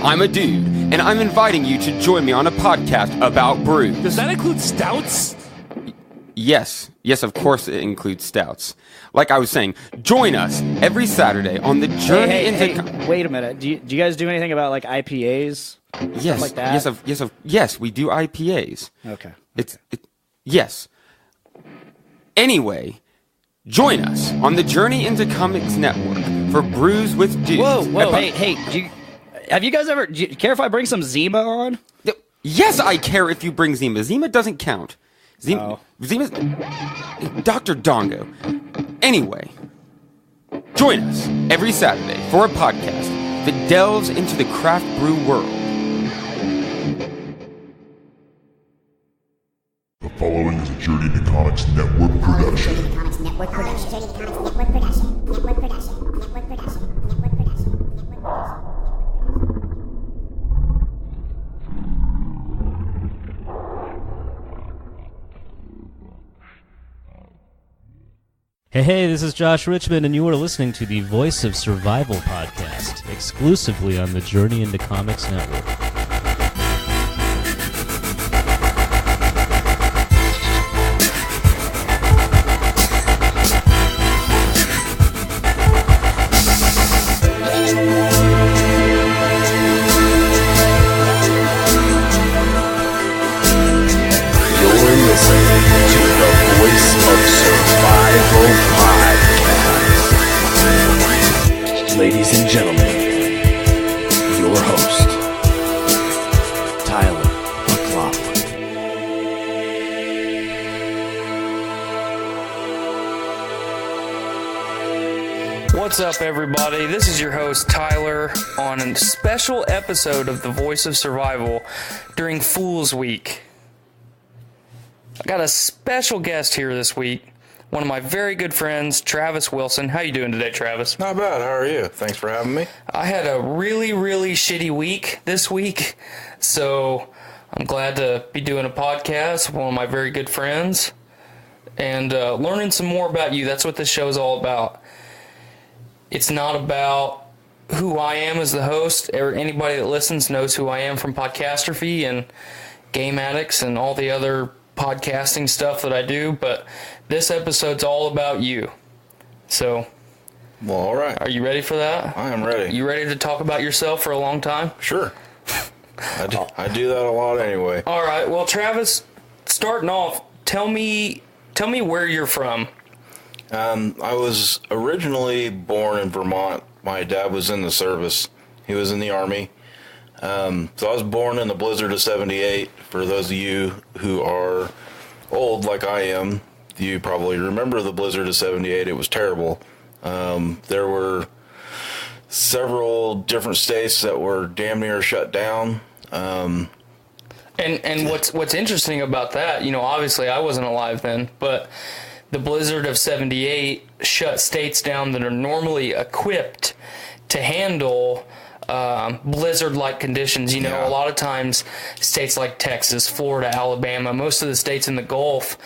I'm a dude, and I'm inviting you to join me on a podcast about brews. Does that include stouts? Yes, of course it includes stouts. Like I was saying, join us every Saturday on the journey into... Wait a minute. Do you guys do anything about like IPAs? Yes, Stuff like that? yes, we do IPAs. Okay. Yes. Anyway, join us on the Journey into Comics Network for Brews with Dudes. Whoa, hey, have you guys ever... Do you care if I bring some Zima on? Yes, I care if you bring Zima. Zima doesn't count. Zima's... Dr. Dongo. Anyway, join us every Saturday for a podcast that delves into the craft brew world. The following is a Journey to Comics Network production. Hey, this is Josh Richmond, and you are listening to the Voice of Survival podcast, exclusively on the Journey into Comics Network. Ladies and gentlemen, your host, Tyler McLaughlin. What's up, everybody? This is your host, Tyler, on a special episode of The Voice of Survival during Fool's Week. I got a special guest here this week. One of my very good friends, Travis Wilson. How you doing today, Travis? Not bad. How are you? Thanks for having me. I had a really, really shitty week this week, so I'm glad to be doing a podcast with one of my very good friends and learning some more about you. That's what this show is all about. It's not about who I am as the host. Anybody that listens knows who I am from Podcastrophe and Game Addicts and all the other podcasting stuff that I do, but this episode's all about you. So, well, all right. Are you ready for that? I am ready. You ready to talk about yourself for a long time? Sure. I do that a lot anyway. All right. Well, Travis, starting off, tell me where you're from. I was originally born in Vermont. My dad was in the service. He was in the Army. So I was born in the blizzard of 78. For those of you who are old like I am, you probably remember the blizzard of 78. It was terrible. There were several different states that were damn near shut down. And what's interesting about that, obviously I wasn't alive then, but the blizzard of 78 shut states down that are normally equipped to handle blizzard-like conditions. A lot of times states like Texas, Florida, Alabama, most of the states in the Gulf,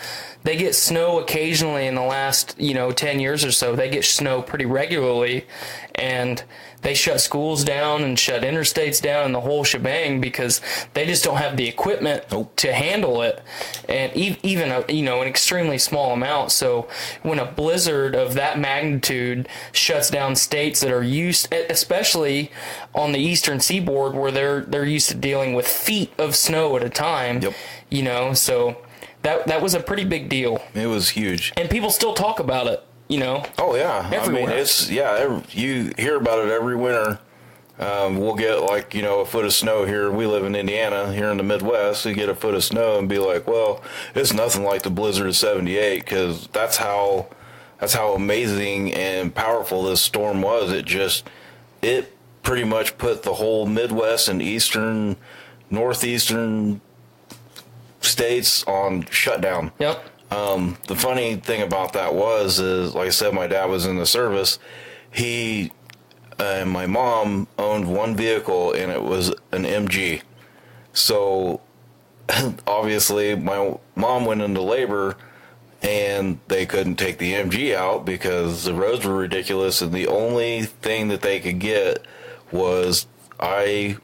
they get snow occasionally in the last 10 years or so. They get snow pretty regularly, and they shut schools down and shut interstates down and the whole shebang because they just don't have the equipment to handle it, and even an extremely small amount. So when a blizzard of that magnitude shuts down states that are used, especially on the eastern seaboard where they're used to dealing with feet of snow at a time, so that was a pretty big deal. It was huge, and people still talk about it. Oh yeah, everywhere. I mean, you hear about it every winter. We'll get a foot of snow here. We live in Indiana, here in the Midwest. We get a foot of snow and be like, well, it's nothing like the blizzard of 78, because that's how amazing and powerful this storm was. It pretty much put the whole Midwest and northeastern states on shutdown. Yep. The funny thing about that is, like I said, my dad was in the service. He and my mom owned one vehicle, and it was an MG. So, obviously, my mom went into labor, and they couldn't take the MG out because the roads were ridiculous, and the only thing that they could get was I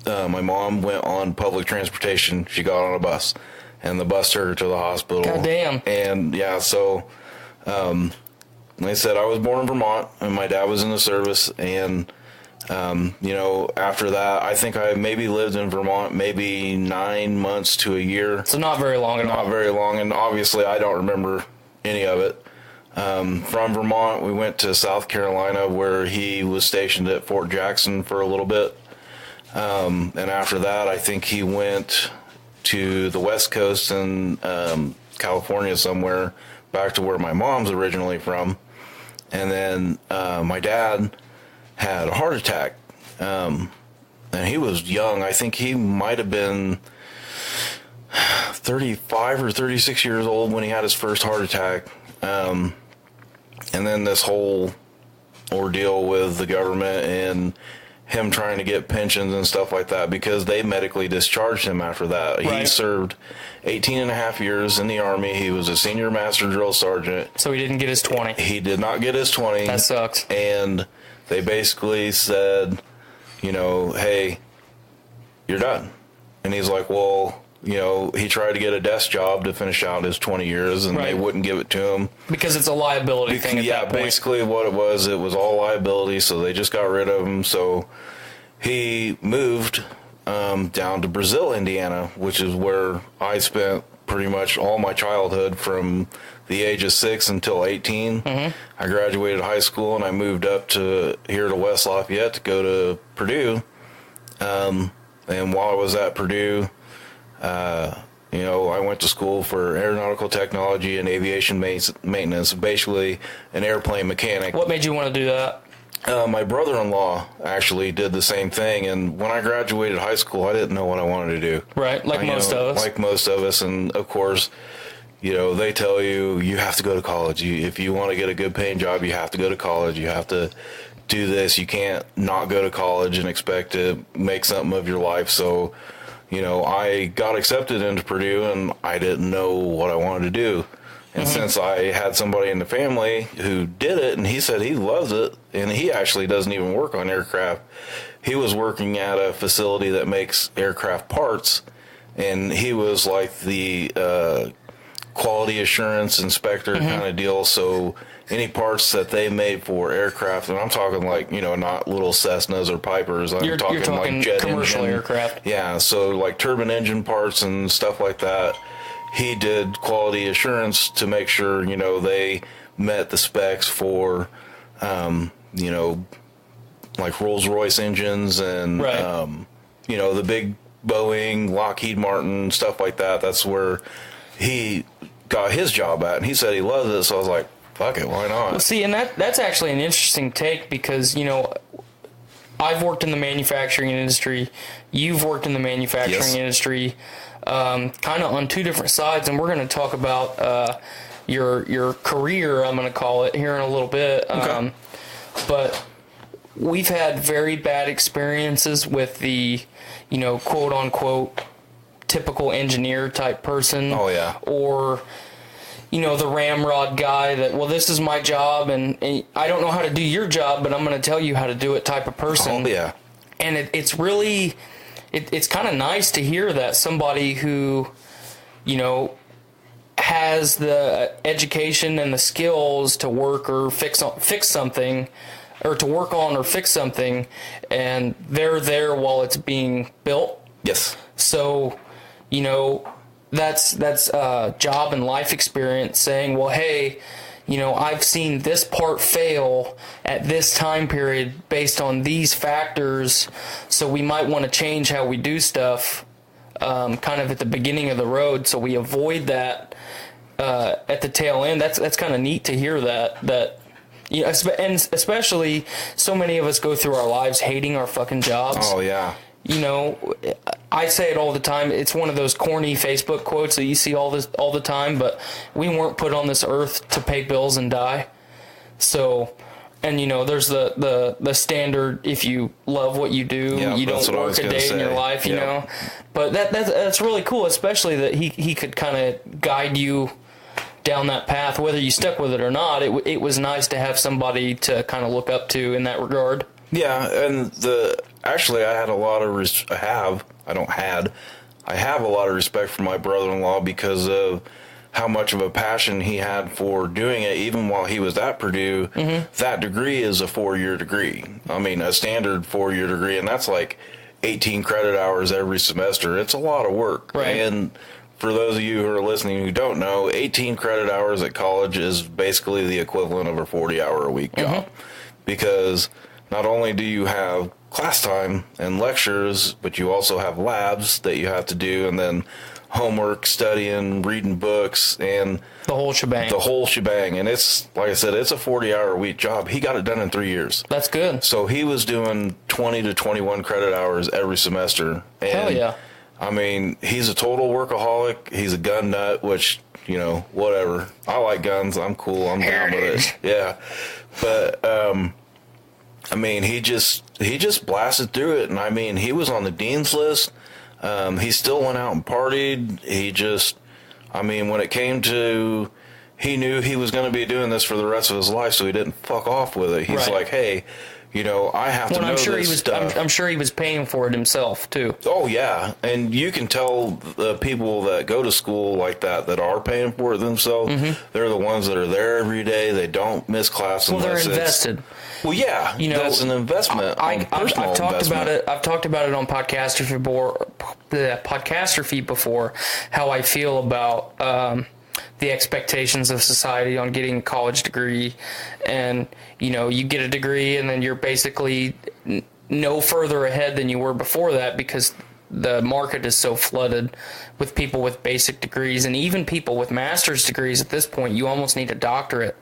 my mom went on public transportation. She got on a bus, and the bus took her to the hospital. God damn. And yeah, so like I said, I was born in Vermont, and my dad was in the service. And you know, after that, I think I maybe lived in Vermont maybe 9 months to a year. So not very long at all. Not very long, and obviously I don't remember any of it. From Vermont, we went to South Carolina, where he was stationed at Fort Jackson for a little bit. And after that, I think he went to the West Coast in California somewhere, back to where my mom's originally from. And then my dad had a heart attack, and he was young. I think he might have been 35 or 36 years old when he had his first heart attack. And then this whole ordeal with the government and him trying to get pensions and stuff like that, because they medically discharged him after that. Right. He served 18 and a half years in the Army. He was a senior master drill sergeant. So he didn't get his 20. He did not get his 20. That sucks. And they basically said, you know, hey, you're done. And he's like, well, you know, he tried to get a desk job to finish out his 20 years, and they wouldn't give it to him. Because it's a liability thing at that point. Basically what it was all liability, so they just got rid of him. So he moved down to Brazil, Indiana, which is where I spent pretty much all my childhood from the age of 6 until 18. Mm-hmm. I graduated high school, and I moved up to here to West Lafayette to go to Purdue. And while I was at Purdue, you know, I went to school for aeronautical technology and aviation maintenance, basically an airplane mechanic. What made you want to do that? My brother-in-law actually did the same thing, and when I graduated high school, I didn't know what I wanted to do. Right, like most of us. Like most of us, and of course, you know, they tell you have to go to college. If you want to get a good paying job, you have to go to college. You have to do this. You can't not go to college and expect to make something of your life. So, you know, I got accepted into Purdue, and I didn't know what I wanted to do. And since I had somebody in the family who did it, and he said he loves it, and he actually doesn't even work on aircraft. He was working at a facility that makes aircraft parts, and he was like the quality assurance inspector kind of deal. So any parts that they made for aircraft, and I'm talking like, you know, not little Cessnas or Pipers. You're talking like jet commercial engine aircraft. Yeah, so like turbine engine parts and stuff like that. He did quality assurance to make sure, you know, they met the specs for, you know, like Rolls-Royce engines and, you know, the big Boeing, Lockheed Martin, stuff like that. That's where he got his job at, and he said he loves it. So I was like, fuck it, why not? Well, see, and that's actually an interesting take, because, you know, I've worked in the manufacturing industry. You've worked in the manufacturing industry. Kind of on two different sides, and we're going to talk about your career, I'm going to call it, here in a little bit. Okay. But we've had very bad experiences with the, you know, quote unquote typical engineer type person. Oh yeah. Or, you know, the ramrod guy that, well, this is my job, and I don't know how to do your job, but I'm going to tell you how to do it type of person. Oh yeah. And it's really, it's kind of nice to hear that somebody who, you know, has the education and the skills to work or fix something, or to work on or fix something, and they're there while it's being built. Yes. So, you know, that's job and life experience saying, well, hey, you know, I've seen this part fail at this time period based on these factors, so we might want to change how we do stuff kind of at the beginning of the road, so we avoid that at the tail end. That's kind of neat to hear that, you know, and especially so many of us go through our lives hating our fucking jobs. Oh, yeah. You know, I say it all the time. It's one of those corny Facebook quotes that you see all the time, but we weren't put on this earth to pay bills and die. So, and you know, there's the standard, if you love what you do, you don't work a day in your life, you know. But that's really cool, especially that he could kind of guide you down that path, whether you stuck with it or not. It was nice to have somebody to kind of look up to in that regard. Yeah, and actually, I had a lot of I have a lot of respect for my brother-in-law because of how much of a passion he had for doing it, even while he was at Purdue. That degree is a 4-year degree. I mean, a standard 4-year degree, and that's like 18 credit hours every semester. It's a lot of work. Right. And for those of you who are listening who don't know, 18 credit hours at college is basically the equivalent of a 40-hour-a-week job. Because not only do you have class time and lectures, but you also have labs that you have to do, and then homework, studying, reading books, and The whole shebang. And it's, like I said, it's a 40-hour-a-week job. He got it done in 3 years. That's good. So he was doing 20 to 21 credit hours every semester. And, Hell yeah. I mean, he's a total workaholic. He's a gun nut, which, you know, whatever. I like guns. I'm cool. I'm down with it. Yeah. But, I mean, he just blasted through it. And, I mean, he was on the dean's list. He still went out and partied. I mean, when it came to, he knew he was going to be doing this for the rest of his life, so he didn't fuck off with it. He's like, hey, you know, I have to know this stuff. I'm sure he was paying for it himself, too. Oh, yeah. And you can tell the people that go to school like that are paying for it themselves, they're the ones that are there every day. They don't miss class. Well, they're invested. Well, yeah, you know, that's an investment. I've talked about it. I've talked about it on Podcastrophy before. How I feel about the expectations of society on getting a college degree, and you know, you get a degree, and then you're basically no further ahead than you were before that because the market is so flooded with people with basic degrees, and even people with master's degrees. At this point, you almost need a doctorate.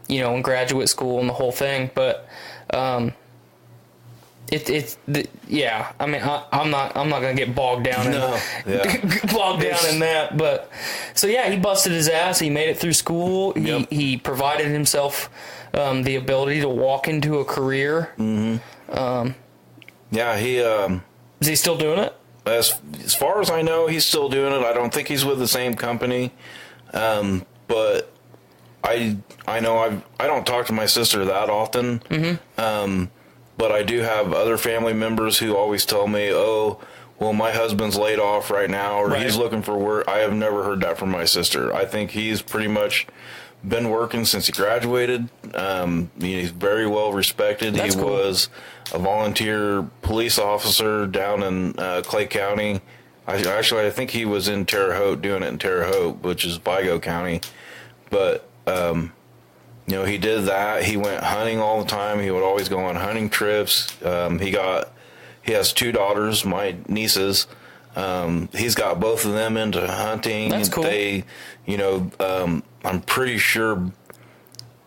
You know, in graduate school and the whole thing, but yeah. I mean, I'm not gonna get bogged down in that. But so yeah, he busted his ass. He made it through school. He provided himself the ability to walk into a career. Yeah, he is he still doing it? As far as I know, he's still doing it. I don't think he's with the same company, but. I know I don't talk to my sister that often, but I do have other family members who always tell me, oh, well, my husband's laid off right now, or he's looking for work. I have never heard that from my sister. I think he's pretty much been working since he graduated. He's very well respected. That's cool. Was a volunteer police officer down in Clay County. I think he was in Terre Haute, doing it in Terre Haute, which is Vigo County. But you know, he did that. He went hunting all the time. He would always go on hunting trips. He has 2 daughters, my nieces. He's got both of them into hunting. That's cool. They, you know, I'm pretty sure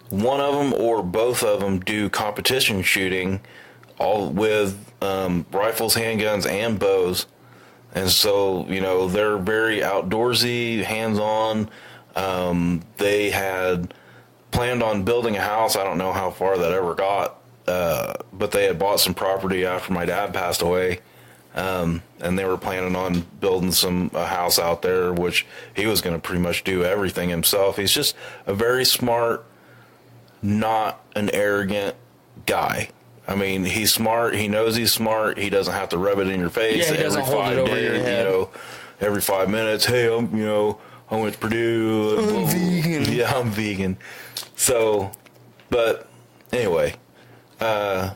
one of them or both of them do competition shooting, all with rifles, handguns, and bows. And so, you know, they're very outdoorsy, hands-on. They had planned on building a house. I don't know how far that ever got, but they had bought some property after my dad passed away, and they were planning on building a house out there, which he was going to pretty much do everything himself. He's just a very smart, not an arrogant guy. I mean, he's smart. He knows he's smart. He doesn't have to rub it in your face. Yeah, he doesn't hold it over your head. You know, every 5 minutes, hey, I went to Purdue. I'm vegan. Yeah, I'm vegan. So, but anyway, I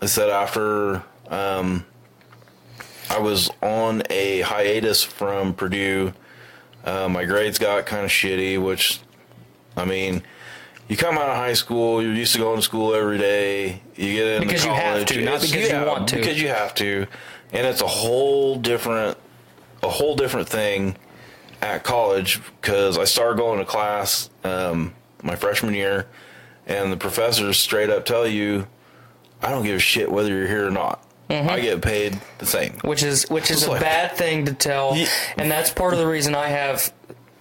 said after I was on a hiatus from Purdue, my grades got kind of shitty, which, I mean, you come out of high school, you're used to going to school every day, you get into because college. You have to, not because you want to. Because you have to, and it's a whole different thing at college, because I started going to class my freshman year, and the professors straight up tell you, I don't give a shit whether you're here or not. I get paid the same. Which is a bad thing to tell, and that's part of the reason I have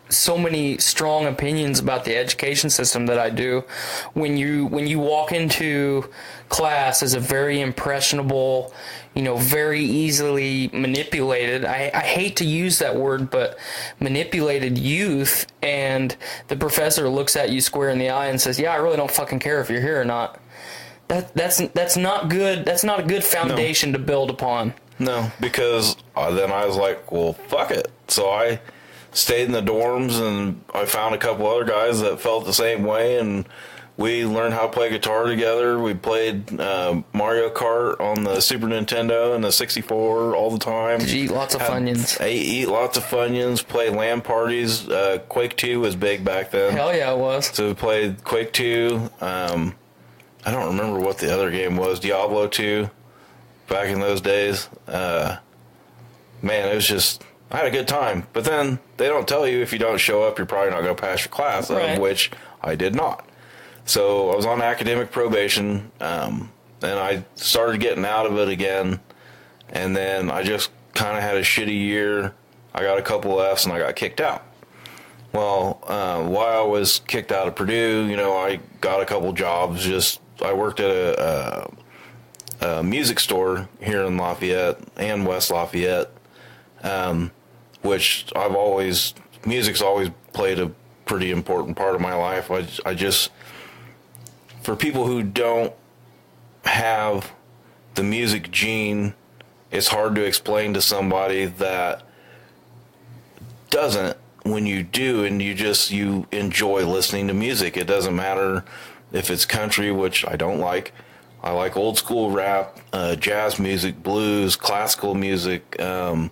so many strong opinions about the education system that I do. When you walk into class as a very impressionable, very easily manipulated, I hate to use that word, but manipulated youth, and the professor looks at you square in the eye and says, yeah, I really don't fucking care if you're here or not. That's not good. That's not a good foundation to build upon. No, because then I was like, well, fuck it. So I stayed in the dorms, and I found a couple other guys that felt the same way, and we learned how to play guitar together. We played Mario Kart on the Super Nintendo and the 64 all the time. Did you eat lots of Funyuns? I eat lots of Funyuns, play LAN parties. Quake 2 was big back then. Hell yeah, it was. So we played Quake 2. I don't remember what the other game was. Diablo 2 back in those days. Man, it was just... I had a good time. But then they don't tell you if you don't show up, you're probably not going to pass your class, Right. of which I did not. So I was on academic probation, and I started getting out of it again. And then I just kind of had a shitty year. I got a couple Fs, and I got kicked out. Well, while I was kicked out of Purdue, I got a couple jobs. I worked at a music store here in Lafayette and West Lafayette, which music's always played a pretty important part of my life. I just, for people who don't have the music gene, it's hard to explain to somebody that doesn't. When you do, and you enjoy listening to music, it doesn't matter if it's country, which I don't like. I like old school rap, jazz music, blues, classical music. I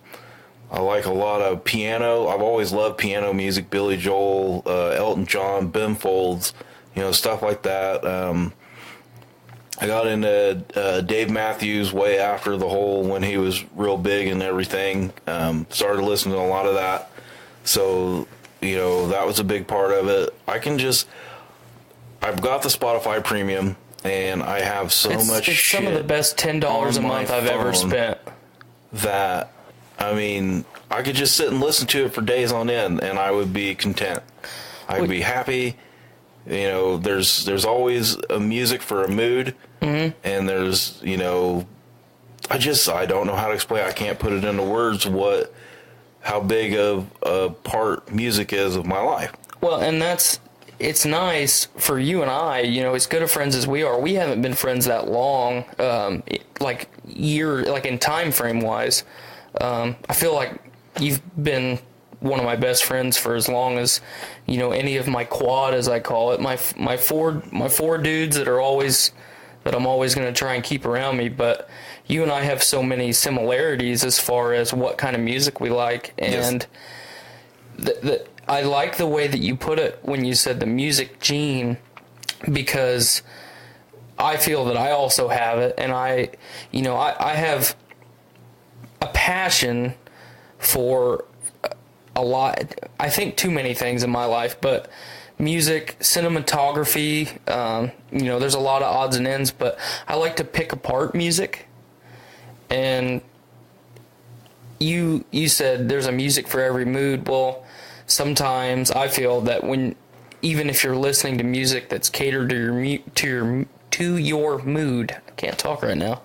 like a lot of piano. I've always loved piano music, Billy Joel, Elton John, Ben Folds, stuff like that. I got into Dave Matthews way after when he was real big and everything. Started listening to a lot of that. So, that was a big part of it. I've got the Spotify Premium, and I have It's shit some of the best $10 a month I've ever spent. That, I could just sit and listen to it for days on end, and I would be content. I would be happy. There's always a music for a mood, and there's, I don't know how to explain. I can't put it into words how big of a part music is of my life. Well, and it's nice for you and I, as good of friends as we are. We haven't been friends that long, like in time frame wise. I feel like you've been one of my best friends for as long as, any of my quad, as I call it, my four dudes that I'm always going to try and keep around me. But you and I have so many similarities as far as what kind of music we like. And I like the way that you put it when you said the music gene, because I feel that I also have it. And I have a passion for a lot, I think too many things in my life, but music, cinematography, there's a lot of odds and ends, but I like to pick apart music. And you said there's a music for every mood. Well, sometimes I feel that even if you're listening to music that's catered to your mood, I can't talk right now.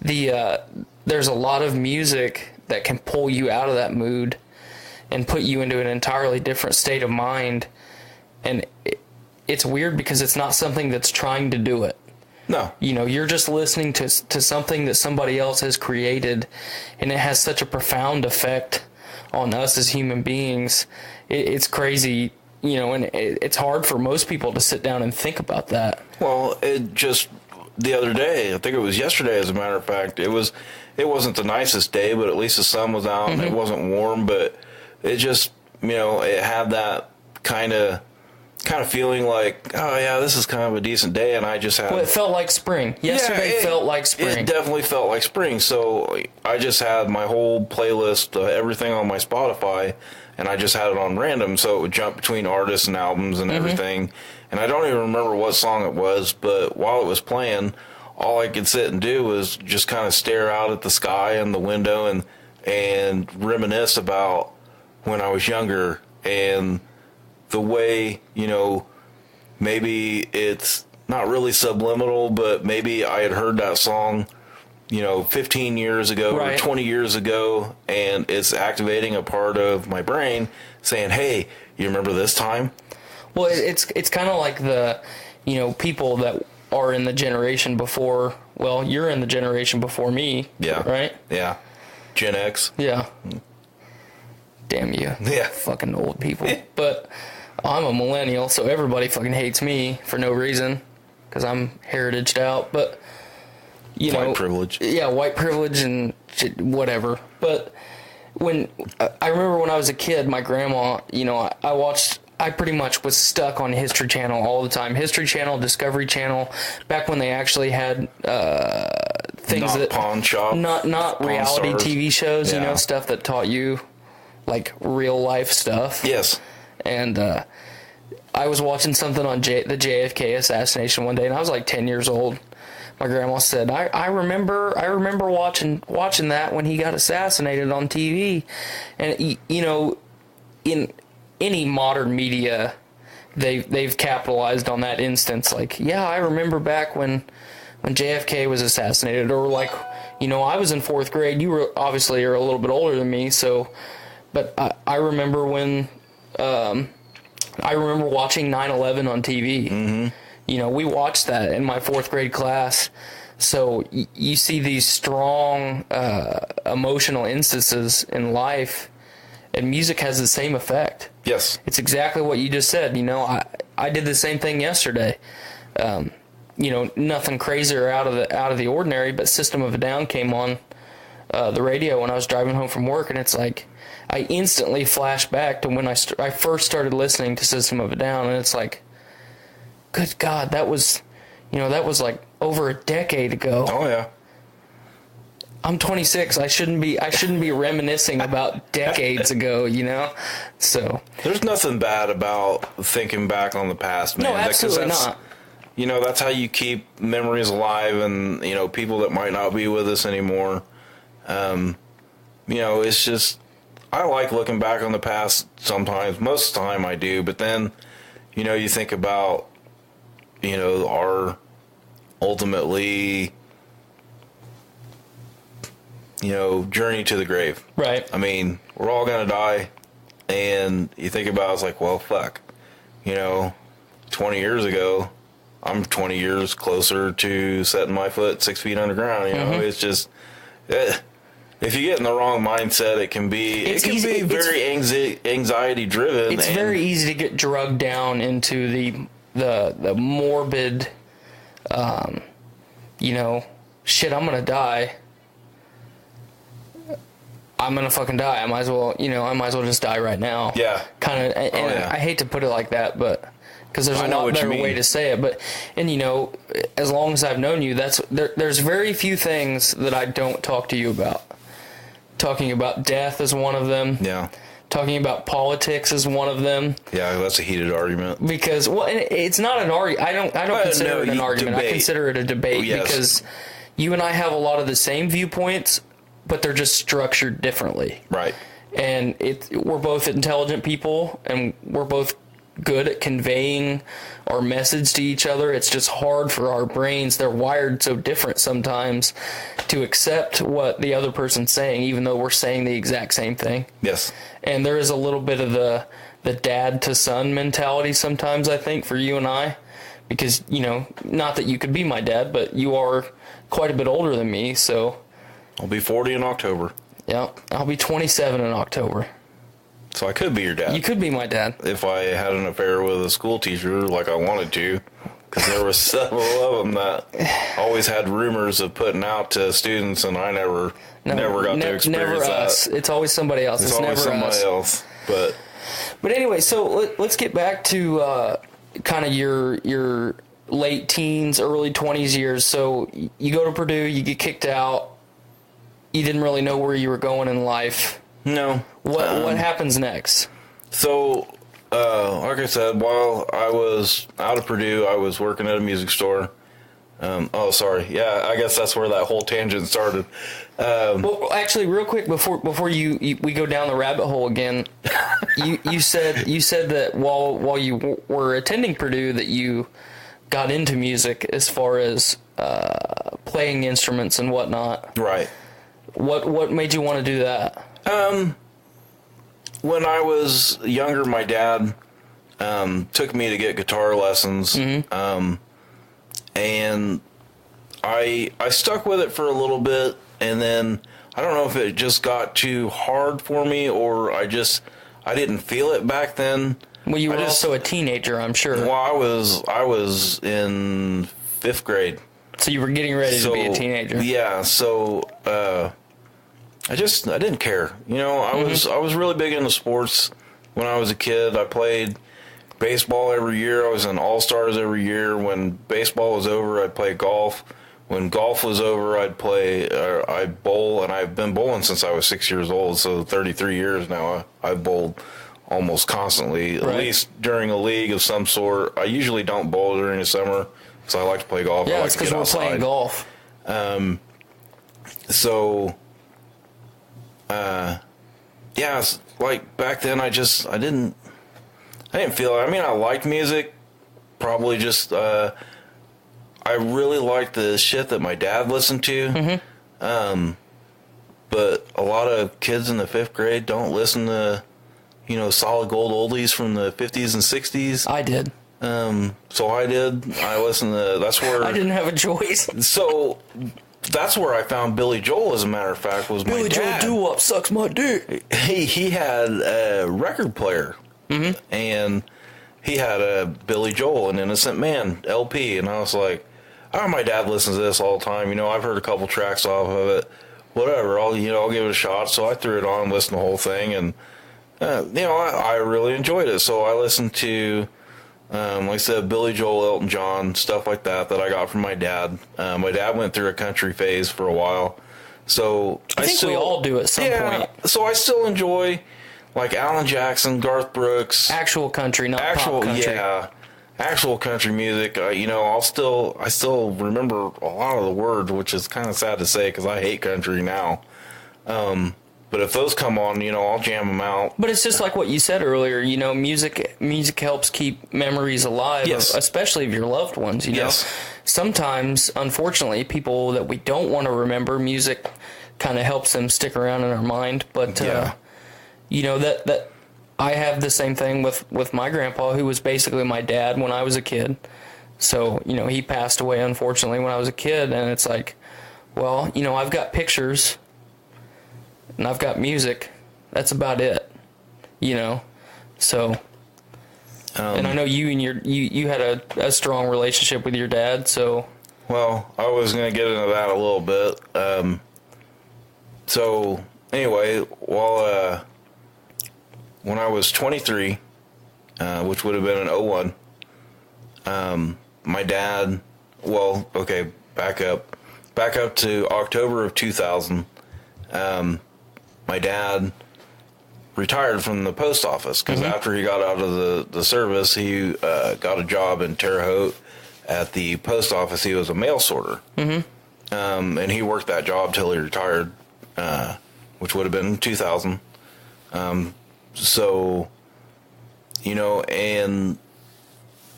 There's a lot of music that can pull you out of that mood and put you into an entirely different state of mind. And it's weird because it's not something that's trying to do it. No. You're just listening to something that somebody else has created, and it has such a profound effect on us as human beings. It's crazy, and it's hard for most people to sit down and think about that. Well, the other day, I think it was yesterday, as a matter of fact, it wasn't the nicest day, but at least the sun was out and it wasn't warm, but it just, it had that kind of feeling like, oh yeah, this is kind of a decent day, and I just had... Well, it felt like spring. Yesterday felt like spring. It definitely felt like spring, so I just had my whole playlist, everything on my Spotify, and I just had it on random, so it would jump between artists and albums and everything, and I don't even remember what song it was, but while it was playing, all I could sit and do was just kind of stare out at the sky and the window and reminisce about when I was younger, and the way, maybe it's not really subliminal, but maybe I had heard that song, 15 years ago or 20 years ago, and it's activating a part of my brain saying, hey, you remember this time? Well, it's kind of like the, people that are in the generation before. Well, you're in the generation before me. Yeah. Right? Yeah. Gen X. Yeah. Damn you. Yeah. Fucking old people. But I'm a millennial, so everybody fucking hates me for no reason. Because I'm heritaged out. But, you know. White privilege. Yeah, white privilege and shit, whatever. But I remember when I was a kid, my grandma, you know, I pretty much was stuck on History Channel all the time. History Channel, Discovery Channel, back when they actually had things Not that Pawn Shop. not Pawn reality Stars. TV shows, you Yeah. know, stuff that taught you like real life stuff. Yes. And I was watching something on the JFK assassination one day, and I was like 10 years old. My grandma said, I remember watching that when he got assassinated on TV. And, you know, in any modern media, they've capitalized on that instance. Like, yeah, I remember back when JFK was assassinated, or like, you know, I was in 4th grade. You were obviously are a little bit older than me, so, but I remember when, I remember watching 9/11 on TV. Mm-hmm. You know, we watched that in my 4th grade class. So you see these strong emotional instances in life, and music has the same effect. Yes. It's exactly what you just said. You know, I did the same thing yesterday. You know, nothing crazy or out of the ordinary, but System of a Down came on the radio when I was driving home from work, and it's like I instantly flashed back to when I first started listening to System of a Down, and it's like, good God, that was like over a decade ago. Oh yeah. I'm 26. I shouldn't be reminiscing about decades ago, you know? So There's nothing bad about thinking back on the past, man. no, absolutely not. You know, that's how you keep memories alive, and, you know, people that might not be with us anymore. You know, it's just, I like looking back on the past sometimes. Most of the time I do, but then, you know, you think about, you know, our ultimately, you know, journey to the grave. Right. I mean, we're all going to die, and you think about it, it's like, well, fuck. You know, 20 years ago, I'm 20 years closer to setting my foot 6 feet underground. You know, it's just, if you get in the wrong mindset, it can be very anxiety driven. It's very easy to get drugged down into the morbid, you know, shit, I'm going to die. I'm going to fucking die. I might as well just die right now. Yeah. Kind of, and I hate to put it like that, but because there's a lot better way to say it. But, and you know, as long as I've known you, there's very few things that I don't talk to you about. Talking about death is one of them. Yeah. Talking about politics is one of them. Yeah, that's a heated argument. Because, well, and it's not an argument. I don't consider it an argument. Debate. I consider it a debate Yes. because you and I have a lot of the same viewpoints, but they're just structured differently. Right. And we're both intelligent people, and we're both good at conveying our message to each other. It's just hard for our brains. They're wired so different sometimes to accept what the other person's saying, even though we're saying the exact same thing. Yes. And there is a little bit of the dad to son mentality sometimes, I think, for you and I, because, you know, not that you could be my dad, but you are quite a bit older than me. So I'll be 40 in October. yeah, I'll be 27 in October. So I could be your dad. You could be my dad. If I had an affair with a school teacher like I wanted to, because there were several of them that always had rumors of putting out to students, and I never got to experience never that. us. It's always somebody else. It's always never somebody us. else. But anyway, so let's get back to kind of your late teens, early 20s years. So you go to Purdue, you get kicked out. You didn't really know where you were going in life. no. What happens next? So, like I said, while I was out of Purdue, I was working at a music store. Oh, sorry. Yeah, I guess that's where that whole tangent started. Well, actually, real quick before we go down the rabbit hole again, you said that while you were attending Purdue that you got into music as far as playing instruments and whatnot. Right. What made you want to do that? When I was younger, my dad took me to get guitar lessons. and I stuck with it for a little bit, and then I don't know if it just got too hard for me, or I didn't feel it back then. Well, you were also a teenager, I'm sure. Well, I was in 5th grade. So you were getting ready to be a teenager. Yeah, so I didn't care. You know, I was really big into sports when I was a kid. I played baseball every year. I was in All-Stars every year. When baseball was over, I'd play golf. When golf was over, I'd bowl, and I've been bowling since I was 6 years old, so 33 years now. I've bowled almost constantly, at least during a league of some sort. I usually don't bowl during the summer because I like to play golf. Yeah, I like it's to get because we're outside. playing golf. Yeah, like back then I didn't feel it. I mean, I liked music, probably just, I really liked the shit that my dad listened to. But a lot of kids in the 5th grade don't listen to, you know, solid gold oldies from the 50s and 60s. I did. So I did. I listened to, that's where I didn't have a choice. So that's where I found Billy Joel, as a matter of fact, was my Billy dad. Joel doo-wop sucks my dick. He had a record player, and he had a Billy Joel, an Innocent Man LP, and I was like, oh, my dad listens to this all the time. You know, I've heard a couple tracks off of it. Whatever, I'll give it a shot. So I threw it on and listened to the whole thing, and I really enjoyed it. So I listened to, like I said, Billy Joel, Elton John, stuff like that I got from my dad. My dad went through a country phase for a while, so I think we all do at some point. So I still enjoy like Alan Jackson, Garth Brooks, Actual country, not pop country. Yeah, actual country music. I still remember a lot of the words, which is kind of sad to say because I hate country now. But if those come on, I'll jam them out. But it's just like what you said earlier. Music helps keep memories alive, Yes. especially of your loved ones. Yes. Sometimes, unfortunately, people that we don't want to remember, music kind of helps them stick around in our mind. But that I have the same thing with my grandpa, who was basically my dad when I was a kid. So he passed away unfortunately when I was a kid, and it's like, well, I've got pictures. And I've got music. That's about it, So, and I know you had a strong relationship with your dad. So, well, I was going to get into that a little bit. So anyway, when I was 23, which would have been in 01, my dad. Well, okay, back up to October of 2000. My dad retired from the post office because after he got out of the service, he got a job in Terre Haute at the post office. He was a mail sorter, and he worked that job till he retired, which would have been 2000. So, and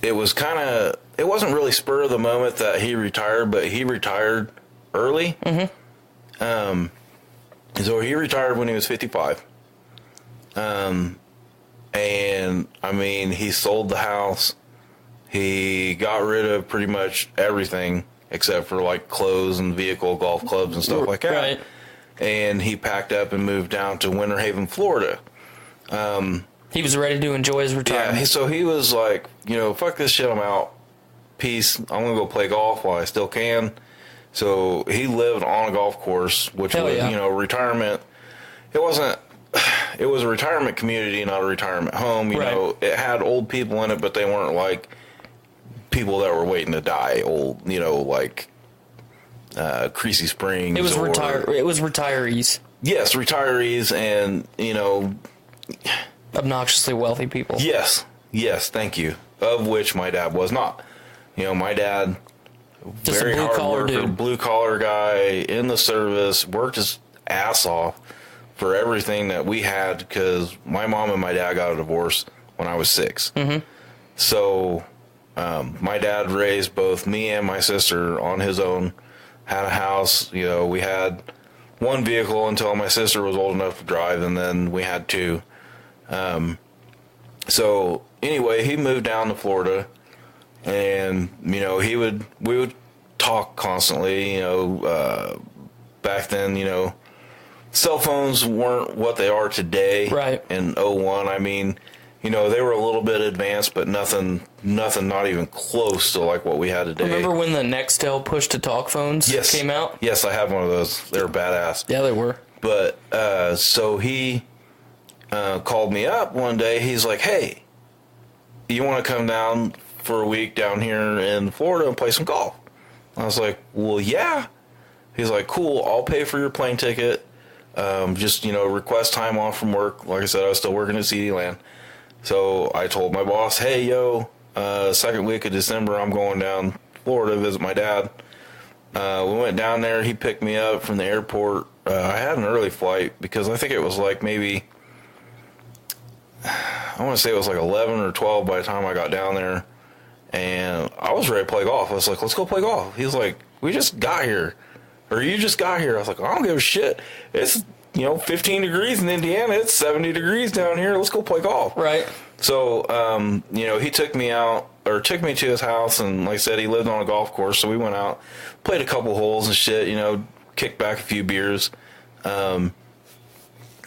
it was it wasn't really spur of the moment that he retired, but he retired early. So he retired when he was 55. And I mean, he sold the house. He got rid of pretty much everything except for like clothes and vehicle, golf clubs and stuff like that. Right. And he packed up and moved down to Winter Haven, Florida. he was ready to enjoy his retirement. Yeah, so he was like, fuck this shit, I'm out. Peace. I'm going to go play golf while I still can. So he lived on a golf course, which Hell was, yeah. Retirement. It was a retirement community, not a retirement home. You Right. know, it had old people in it, but they weren't like people that were waiting to die. Old, like Creasy Springs. It was or, It was retirees, Yes, retirees and, obnoxiously wealthy people. yes, thank you. Of which my dad was not. My dad, Just very a blue hard collar worker, dude. blue collar guy in the service, worked his ass off for everything that we had because my mom and my dad got a divorce when I was 6. Mm-hmm. So my dad raised both me and my sister on his own, had a house. We had one vehicle until my sister was old enough to drive, and then we had 2. So anyway, he moved down to Florida. And, you know, we would talk constantly, you know, back then, you know, cell phones weren't what they are today. Right. In 01, I mean, you know, they were a little bit advanced, but nothing not even close to like what we had today. Remember when the Nextel push-to-talk phones came out? Yes, I have one of those. They were badass. Yeah, they were. But, so he called me up one day. He's like, hey, you want to come down for a week down here in Florida and play some golf? I was like, well, yeah. He's like, cool, I'll pay for your plane ticket. Just, you know, request time off from work. Like I said, I was still working at CD Land. So I told my boss, hey, yo, second week of December, I'm going down to Florida to visit my dad. We went down there. He picked me up from the airport. I had an early flight because I think it was like maybe, I want to say it was like 11 or 12 by the time I got down there. And I was ready to play golf. I was like, let's go play golf. He was like, we just got here. Or you just got here. I was like, I don't give a shit. It's, you know, 15 degrees in Indiana. It's 70 degrees down here. Let's go play golf. Right. So, you know, he took me to his house, and like I said, he lived on a golf course, so we went out, played a couple holes and shit, you know, kicked back a few beers. You know,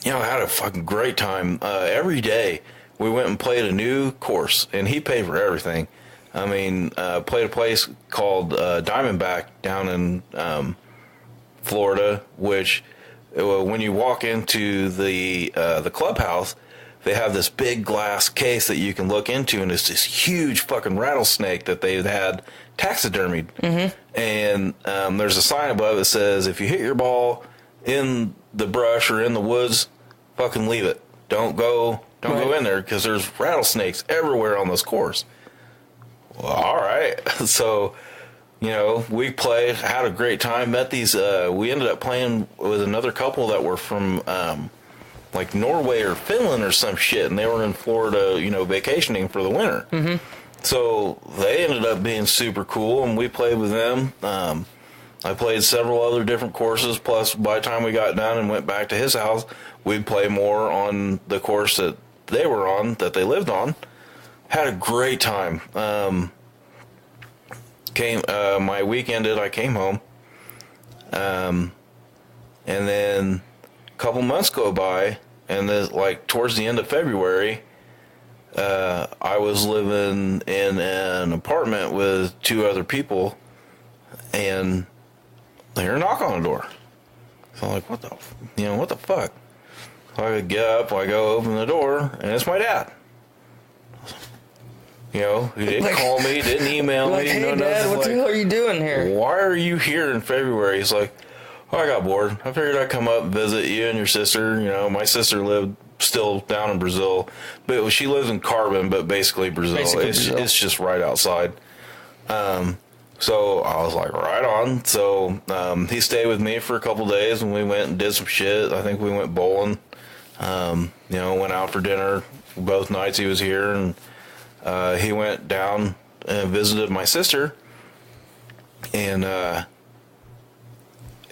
I had a fucking great time. Every day we went and played a new course, and he paid for everything. I mean, played a place called Diamondback down in Florida, which when you walk into the clubhouse, they have this big glass case that you can look into, and it's this huge fucking rattlesnake that they've had taxidermied. Mm-hmm. And there's a sign above that says, if you hit your ball in the brush or in the woods, fucking leave it. Don't go in there, because there's rattlesnakes everywhere on this course. Well, all right. So, you know, we played, had a great time, met these, we ended up playing with another couple that were from, like Norway or Finland or some shit, and they were in Florida, you know, vacationing for the winter. Mm-hmm. So they ended up being super cool, and we played with them. I played several other different courses, plus by the time we got done and went back to his house, we'd play more on the course that they were on, that they lived on. Had a great time. My week ended, I came home. And then a couple months go by, and then, like, towards the end of February, I was living in an apartment with two other people, and I hear a knock on the door. So I'm like, what the fuck? So I get up, I go open the door, and it's my dad. You know, he didn't call me, didn't email me. Hey, Dad, what the hell are you doing here? Why are you here in February? He's like, oh, I got bored. I figured I'd come up and visit you and your sister. You know, my sister lived still down in Brazil, but she lives in Carbon, but basically Brazil. It's just right outside. So I was like, right on. So he stayed with me for a couple days, and we went and did some shit. I think we went bowling. You know, went out for dinner both nights he was here, and he went down and visited my sister, and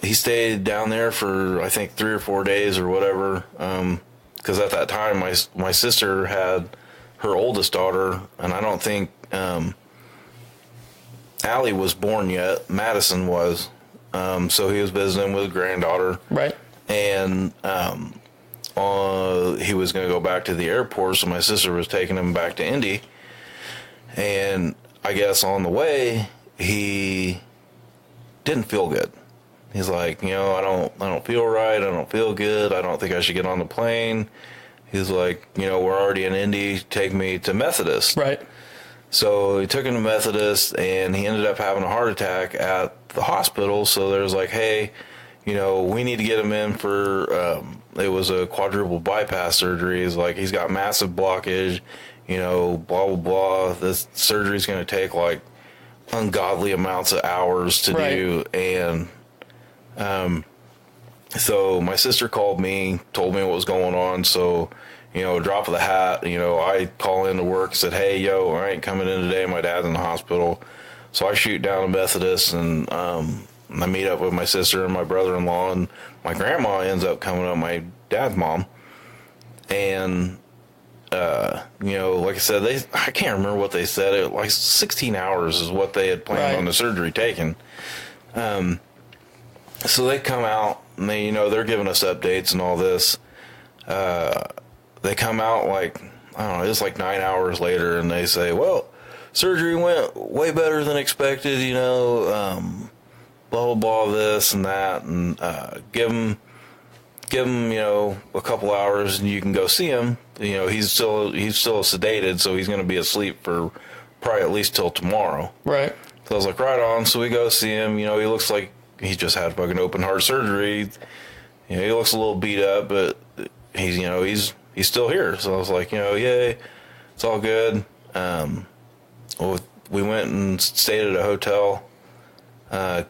he stayed down there for, I think, 3 or 4 days or whatever, because at that time my sister had her oldest daughter, and I don't think Allie was born yet. Madison was, so he was visiting with his granddaughter, right? And he was going to go back to the airport, so my sister was taking him back to Indy. And I guess on the way, he didn't feel good. He's like, you know, I don't feel right. I don't feel good. I don't think I should get on the plane. He's like, you know, we're already in Indy. Take me to Methodist. Right. So he took him to Methodist, and he ended up having a heart attack at the hospital. So there's like, hey, you know, we need to get him in for, it was a quadruple bypass surgery. He's like, he's got massive blockage, you know, blah, blah, blah. This surgery's going to take like ungodly amounts of hours to do. And so my sister called me, told me what was going on. So, you know, drop of the hat, you know, I call into work, said, hey, yo, I ain't coming in today. My dad's in the hospital. So I shoot down to Methodist, and I meet up with my sister and my brother-in-law, and my grandma ends up coming up, my dad's mom. And you know, like I said, I can't remember what they said. It like 16 hours is what they had planned on the surgery taking. So they come out and they, you know, they're giving us updates and all this. They come out like, I don't know, it's like 9 hours later, and they say, well, surgery went way better than expected, you know, blah, blah, blah, this and that, and give him, you know, a couple hours and you can go see him. You know, he's still sedated, so he's going to be asleep for probably at least till tomorrow. Right. So I was like, right on. So we go see him. You know, he looks like he just had fucking open heart surgery. You know, he looks a little beat up, but he's, you know, he's still here. So I was like, you know, yay, it's all good. Well, we went and stayed at a hotel.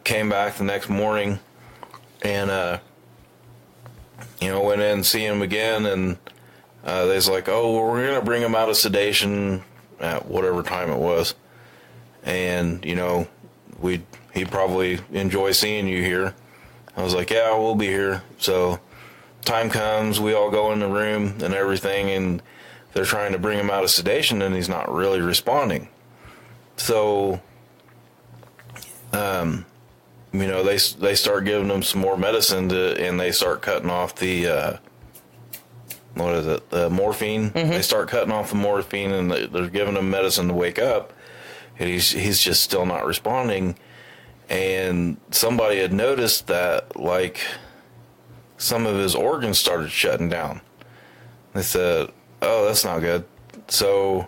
Came back the next morning, and you know, went in and see him again, and they was like, oh, well, we're gonna bring him out of sedation at whatever time it was, and you know, he'd probably enjoy seeing you here. I was like, yeah, we'll be here. So time comes, we all go in the room and everything, and they're trying to bring him out of sedation, and he's not really responding. So, you know, they start giving him some more medicine and they start cutting off the, what is it, the morphine. Mm-hmm. They start cutting off the morphine, and they're giving him medicine to wake up, and he's just still not responding. And somebody had noticed that, like, some of his organs started shutting down. They said, oh, that's not good. So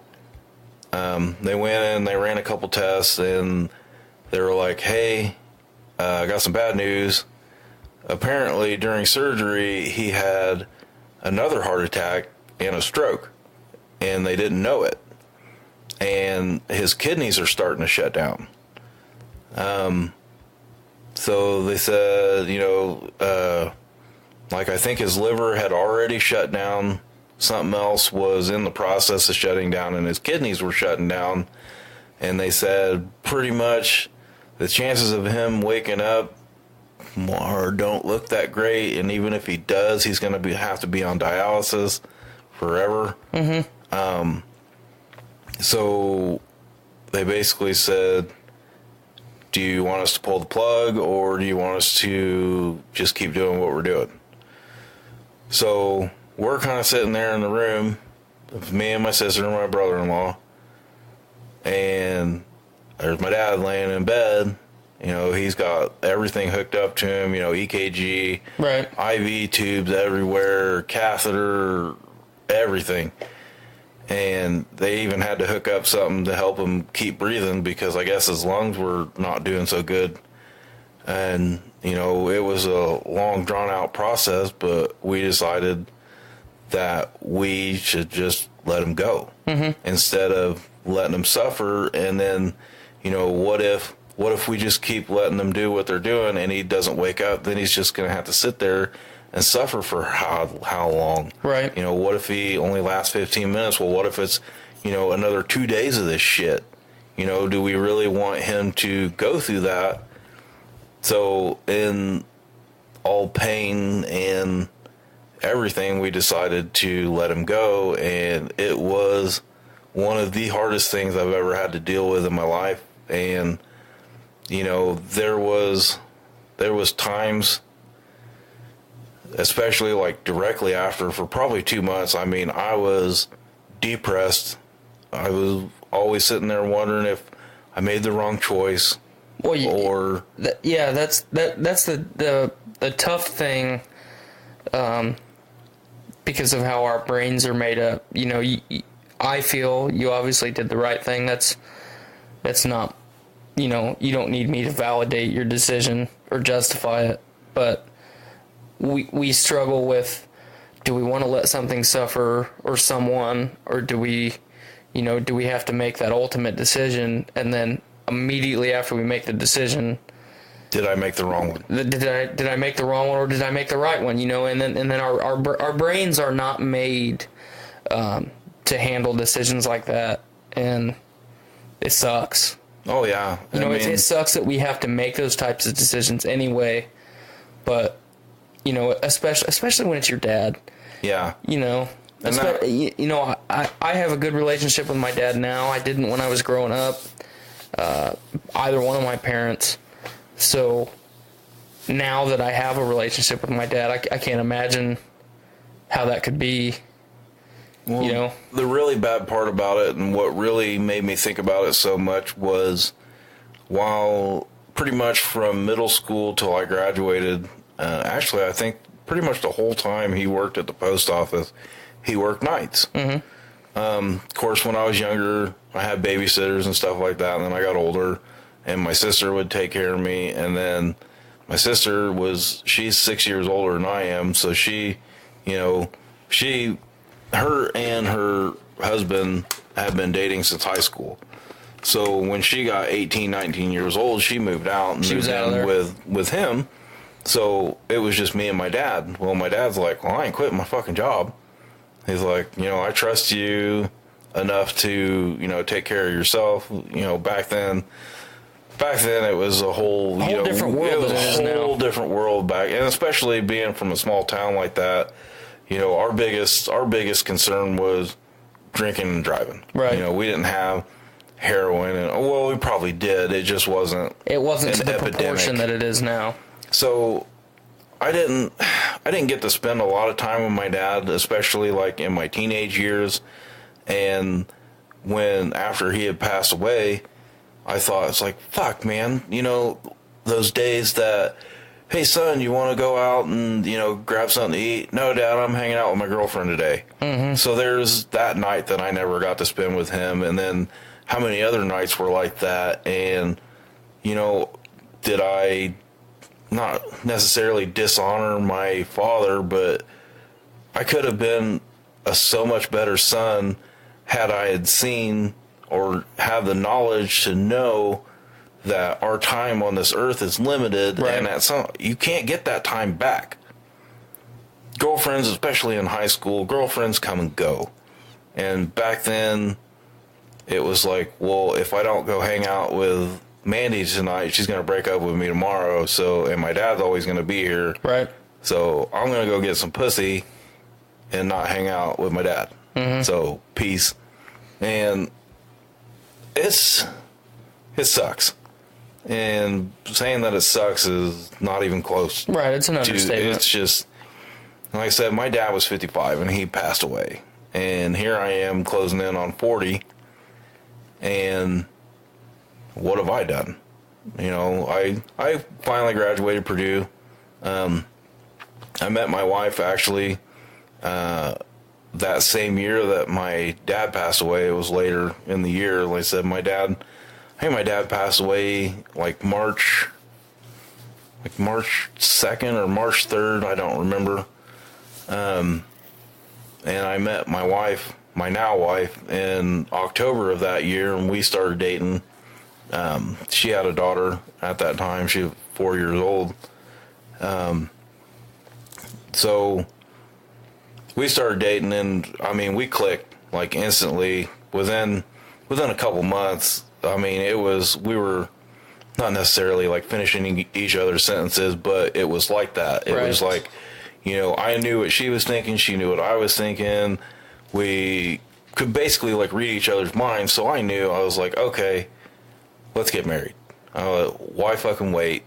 they went in, they ran a couple tests, and they were like, hey, I got some bad news. Apparently, during surgery, he had another heart attack and a stroke, and they didn't know it. And his kidneys are starting to shut down. So they said, you know, like, I think his liver had already shut down. Something else was in the process of shutting down, and his kidneys were shutting down. And they said pretty much the chances of him waking up don't look that great. And even if he does, he's going to have to be on dialysis forever. Mm-hmm. So they basically said, do you want us to pull the plug, or do you want us to just keep doing what we're doing? So we're kind of sitting there in the room, me and my sister and my brother-in-law, and there's my dad laying in bed. You know, he's got everything hooked up to him, you know, EKG, right, IV tubes everywhere, catheter, everything. And they even had to hook up something to help him keep breathing, because I guess his lungs were not doing so good. And, you know, it was a long, drawn-out process, but we decided that we should just let him go, mm-hmm, instead of letting him suffer. And then, you know, what if we just keep letting them do what they're doing and he doesn't wake up? Then he's just going to have to sit there and suffer for how long? Right. You know, what if he only lasts 15 minutes? Well, what if it's, you know, another 2 days of this shit? You know, do we really want him to go through that? So in all pain and everything, we decided to let him go, and it was one of the hardest things I've ever had to deal with in my life. And, you know, there was times, especially like directly after, for probably 2 months, I mean, I was depressed. I was always sitting there wondering if I made the wrong choice. Well, that's the tough thing, because of how our brains are made up. You know, I feel you obviously did the right thing. That's not, you know, you don't need me to validate your decision or justify it, but we struggle with, do we want to let something suffer or someone, or do we have to make that ultimate decision, and then immediately after we make the decision, did I make the wrong one? Did I make the wrong one, or did I make the right one? You know, and then our brains are not made to handle decisions like that, and it sucks. Oh yeah, you know, it sucks that we have to make those types of decisions anyway. But you know, especially when it's your dad. Yeah. You know, I have a good relationship with my dad now. I didn't when I was growing up. Either one of my parents. So now that I have a relationship with my dad, I can't imagine how that could be. Well, you know, the really bad part about it, and what really made me think about it so much, was while pretty much from middle school till I graduated, actually, I think pretty much the whole time he worked at the post office, he worked nights. Mm-hmm. Of course, when I was younger, I had babysitters and stuff like that, and then I got older, and my sister would take care of me, and then my sister she's 6 years older than I am, so she, her and her husband have been dating since high school. So when she got 18, 19 years old, she moved out and moved in with him. So it was just me and my dad. Well, my dad's like, well, I ain't quitting my fucking job. He's like, I trust you enough to, take care of yourself. Back then it was a whole different world. It was a whole different world back, and especially being from a small town like that. Our biggest concern was drinking and driving. Right. We didn't have heroin, and we probably did. It just wasn't. It wasn't to the epidemic proportion that it is now. So I didn't get to spend a lot of time with my dad, especially like in my teenage years. And after he had passed away, I thought, it's like, fuck, man, those days that, hey, son, you want to go out and, grab something to eat? No, Dad, I'm hanging out with my girlfriend today. Mm-hmm. So there's that night that I never got to spend with him. And then how many other nights were like that? And, did I not necessarily dishonor my father, but I could have been a so much better son had I had seen or have the knowledge to know that our time on this earth is limited, right, and you can't get that time back. Girlfriends, especially in high school, girlfriends come and go. And back then, it was like, well, if I don't go hang out with Mandy tonight, she's going to break up with me tomorrow. And my dad's always going to be here. Right. So I'm going to go get some pussy and not hang out with my dad. Mm-hmm. So peace. And it sucks. And saying that it sucks is not even close. Right, it's an understatement. It's just, like I said, my dad was 55 and he passed away. And here I am closing in on 40. And what have I done? I finally graduated Purdue. I met my wife actually that same year that my dad passed away. It was later in the year. Like I said, my dad passed away like March 2nd or March 3rd. I don't remember. And I met my wife, my now wife, in October of that year, and we started dating. She had a daughter at that time. She was 4 years old. So we started dating, and we clicked like instantly within a couple months. We were not necessarily like finishing each other's sentences, but it was like that. It was like, I knew what she was thinking. She knew what I was thinking. We could basically like read each other's minds. So I was like, okay, let's get married. Why fucking wait?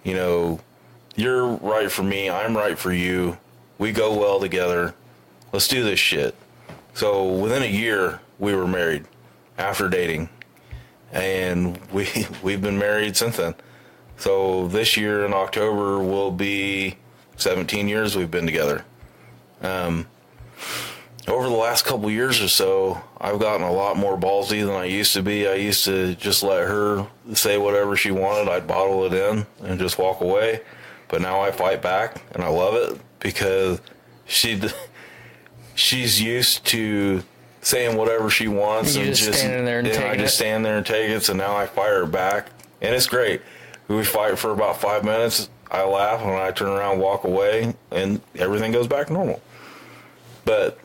You're right for me. I'm right for you. We go well together. Let's do this shit. So within a year, we were married after dating. And we've been married since then. So this year in October will be 17 years we've been together. Over the last couple years or so, I've gotten a lot more ballsy than I used to be. I used to just let her say whatever she wanted. I'd bottle it in and just walk away. But now I fight back, and I love it because she's used to saying whatever she wants, and just standing there and I just stand there and take it. So now I fire her back, and it's great. We fight for about 5 minutes. I laugh, and I turn around, walk away, and everything goes back normal. But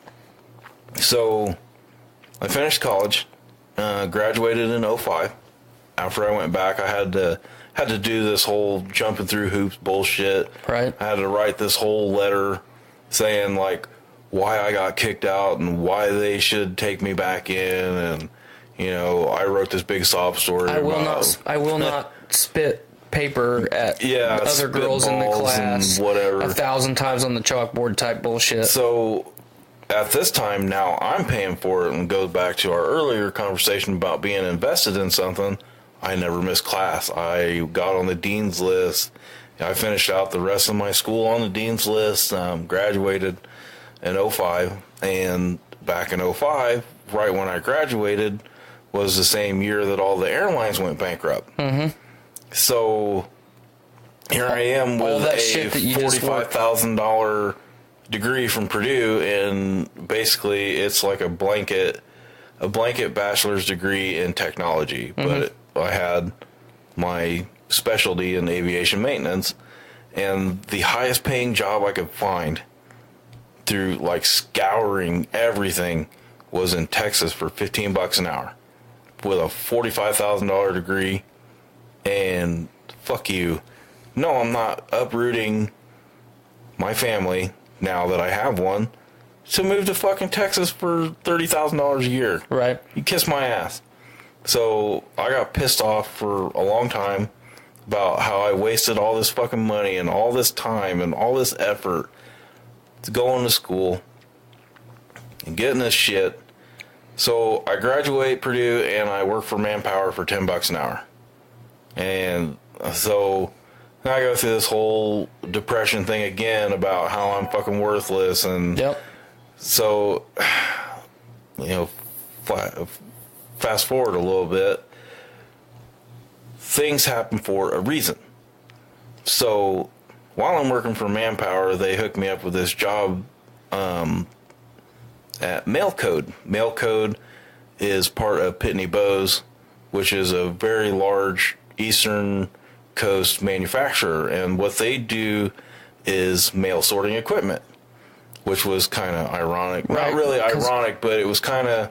so I finished college, graduated in 2005. After I went back, I had to do this whole jumping through hoops bullshit. Right. I had to write this whole letter saying like why I got kicked out and why they should take me back in, and you know, I wrote this big sob story. I will not spit paper at other girls in the class, whatever, 1,000 times on the chalkboard type bullshit. So at this time now, I'm paying for it, and goes back to our earlier conversation about being invested in something. I never missed class. I got on the dean's list. I finished out the rest of my school on the dean's list. Graduated in 2005, and back in 2005, right when I graduated, was the same year that all the airlines went bankrupt. Mm-hmm. So here I am with a $45,000 degree from Purdue, and basically it's like a blanket bachelor's degree in technology. Mm-hmm. But I had my specialty in aviation maintenance, and the highest paying job I could find through like scouring everything was in Texas for $15 an hour with a $45,000 degree. And fuck you. No, I'm not uprooting my family now that I have one to move to fucking Texas for $30,000 a year. Right. You kiss my ass. So I got pissed off for a long time about how I wasted all this fucking money and all this time and all this effort to going to school and getting this shit. So I graduate Purdue and I work for Manpower for $10 an hour. And so I go through this whole depression thing again about how I'm fucking worthless. And so, you know, fast forward a little bit, things happen for a reason. So while I'm working for Manpower, they hooked me up with this job at Mail Code. Mail Code is part of Pitney Bowes, which is a very large Eastern Coast manufacturer, and what they do is mail sorting equipment, which was kind of ironic. Right. Not really ironic, but it was kind of,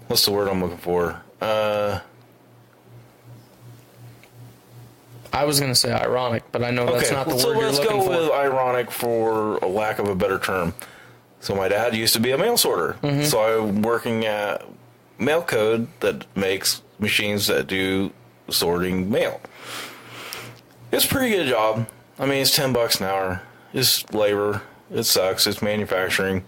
what's the word I'm looking for? I was going to say ironic, but I know that's not the word you're looking for. So let's go with ironic for a lack of a better term. So my dad used to be a mail sorter. Mm-hmm. So I'm working at Mail Code that makes machines that do sorting mail. It's a pretty good job. I mean, it's $10 an hour. It's labor. It sucks. It's manufacturing.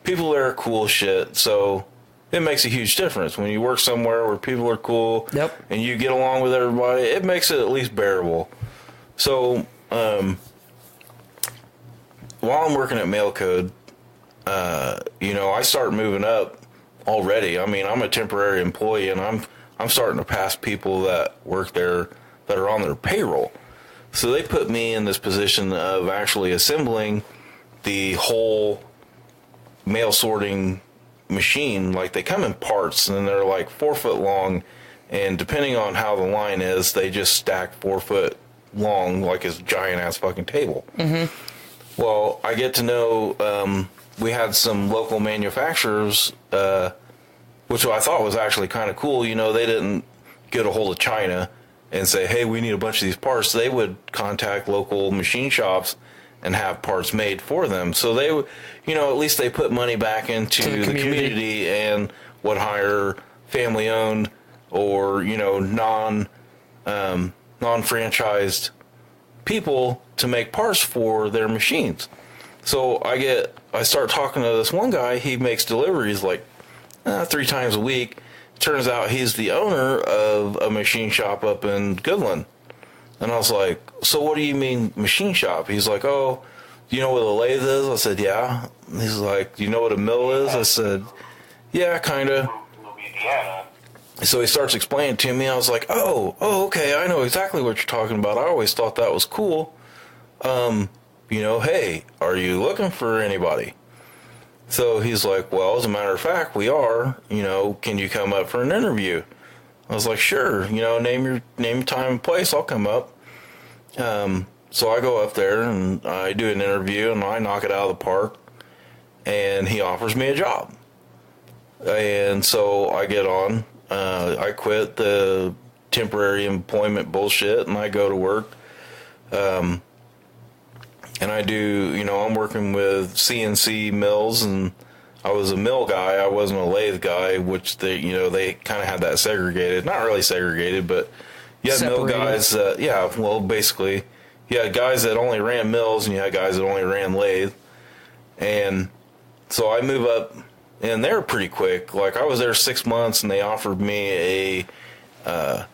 People there are cool as shit. So it makes a huge difference when you work somewhere where people are cool. Yep. And you get along with everybody. It makes it at least bearable. So while I'm working at Mail Code, you know, I start moving up already. I mean, I'm a temporary employee, and I'm starting to pass people that work there that are on their payroll. So they put me in this position of actually assembling the whole mail sorting machine. Like, they come in parts, and they're like 4 foot long, and depending on how the line is, they just stack 4 foot long like a giant ass fucking table. Mm-hmm. Well, I get to know we had some local manufacturers, which I thought was actually kind of cool. You know, they didn't get a hold of China and say, hey, we need a bunch of these parts. They would contact local machine shops and have parts made for them. So they would, you know, at least they put money back into the community and would hire family owned or, you know, non-franchised people to make parts for their machines. So I start talking to this one guy. He makes deliveries like 3 times a week. Turns out he's the owner of a machine shop up in Goodland. And I was like, so what do you mean machine shop? He's like, oh, do you know what a lathe is? I said, yeah. He's like, do you know what a mill is? I said, yeah, kind of. So he starts explaining to me. I was like, oh, okay, I know exactly what you're talking about. I always thought that was cool. You know, hey, are you looking for anybody? So he's like, well, as a matter of fact, we are. You know, can you come up for an interview? I was like, sure. You know, name your time and place. I'll come up. So I go up there and I do an interview and I knock it out of the park. And he offers me a job. And so I get on. I quit the temporary employment bullshit and I go to work. And and I do, I'm working with CNC mills, and I was a mill guy. I wasn't a lathe guy, which they kind of had that segregated. Not really segregated, but you had mill guys. Basically, you had guys that only ran mills, and you had guys that only ran lathe. And so I move up, and they were pretty quick. Like, I was there 6 months, and they offered me a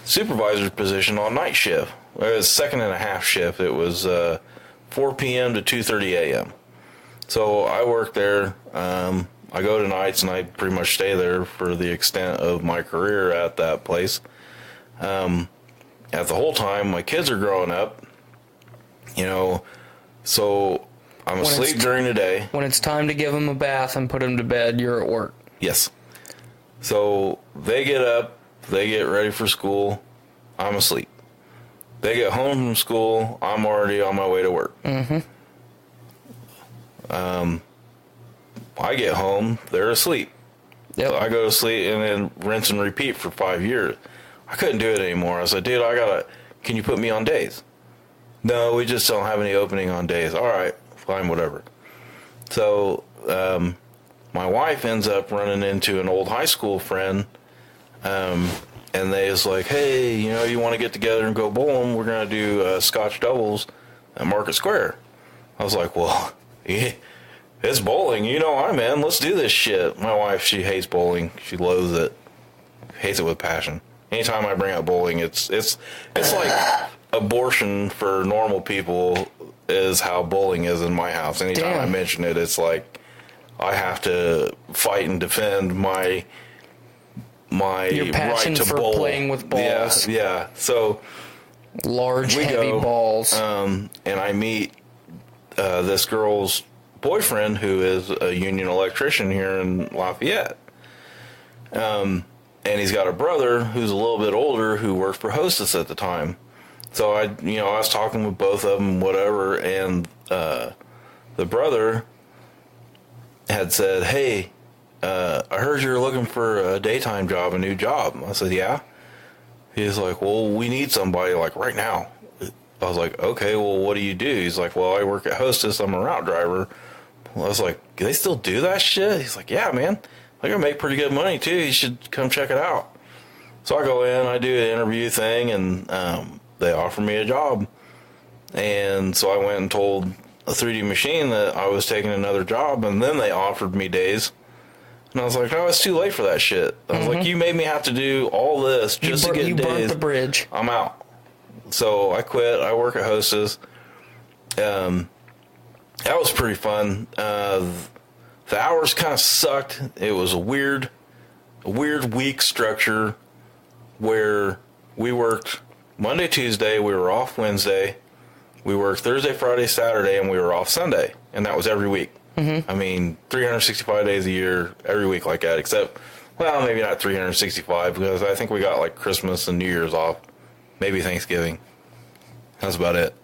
supervisor's position on night shift. It was second and a half shift. It was 4 p.m. to 2:30 a.m. So I work there. I go to nights, and I pretty much stay there for the extent of my career at that place. At the whole time, my kids are growing up, so I'm asleep during the day. When it's time to give them a bath and put them to bed, you're at work. Yes. So they get up, they get ready for school, I'm asleep. They get home from school, I'm already on my way to work. Mm-hmm. I get home, they're asleep. Yep. So I go to sleep and then rinse and repeat for 5 years. I couldn't do it anymore. I said, dude, can you put me on days? No, we just don't have any opening on days. All right, fine, whatever. So my wife ends up running into an old high school friend, and they was like, hey, you want to get together and go bowling? We're going to do Scotch doubles at Market Square. I was like, well, yeah, it's bowling. I'm in. Let's do this shit. My wife, she hates bowling. She loathes it. Hates it with passion. Anytime I bring up bowling, it's like abortion for normal people is how bowling is in my house. Anytime I mention it, it's like I have to fight and defend my your passion right to for bowl. Playing with balls. Yeah. So large, heavy balls. And I meet this girl's boyfriend, who is a union electrician here in Lafayette. And he's got a brother who's a little bit older who worked for Hostess at the time. So I was talking with both of them, whatever, and the brother had said, hey, I heard you're looking for a daytime job, a new job. I said, yeah. He's like, well, we need somebody like right now. I was like, okay, well, what do you do? He's like, well, I work at Hostess. I'm a route driver. Well, I was like, do they still do that shit? He's like, yeah, man. They're going to make pretty good money, too. You should come check it out. So I go in, I do an interview thing, and they offer me a job. And so I went and told a 3D machine that I was taking another job, and then they offered me days. And I was like, no, it's too late for that shit. I was like, you made me have to do all this just to get days. You burnt the bridge. I'm out. So I quit. I work at Hostess. That was pretty fun. The hours kind of sucked. It was a weird week structure where we worked Monday, Tuesday, we were off Wednesday, we worked Thursday, Friday, Saturday, and we were off Sunday. And that was every week. Mm-hmm. I mean, 365 days a year, every week like that, except, well, maybe not 365, because I think we got like Christmas and New Year's off, maybe Thanksgiving. That's about it.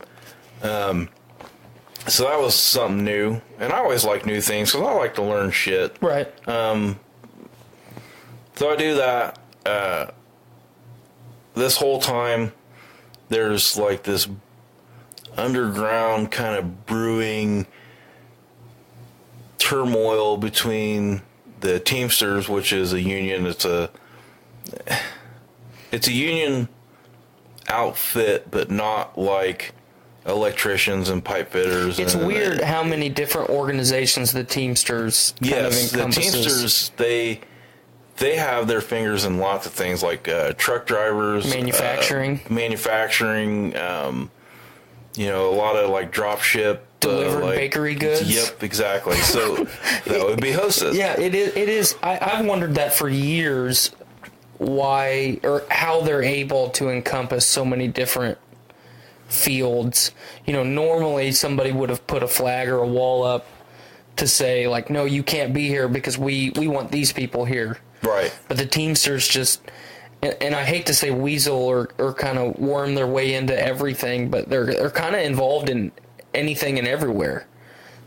So that was something new, and I always like new things because I like to learn shit. Right. So I do that. This whole time, there's like this underground kind of brewing turmoil between the Teamsters, which is a union. It's a union outfit, but not like electricians and pipe fitters. It's weird how many different organizations the Teamsters kind of encompasses. The Teamsters, they have their fingers in lots of things, like truck drivers, manufacturing, a lot of like drop ship, delivered bakery goods. Yep, exactly. So that would be Hostess. Yeah, it is. I've wondered that for years, why or how they're able to encompass so many different fields. Normally somebody would have put a flag or a wall up to say, like, no, you can't be here because we want these people here. Right. But the Teamsters just, and I hate to say weasel or kind of worm their way into everything, but they're kind of involved in anything and everywhere,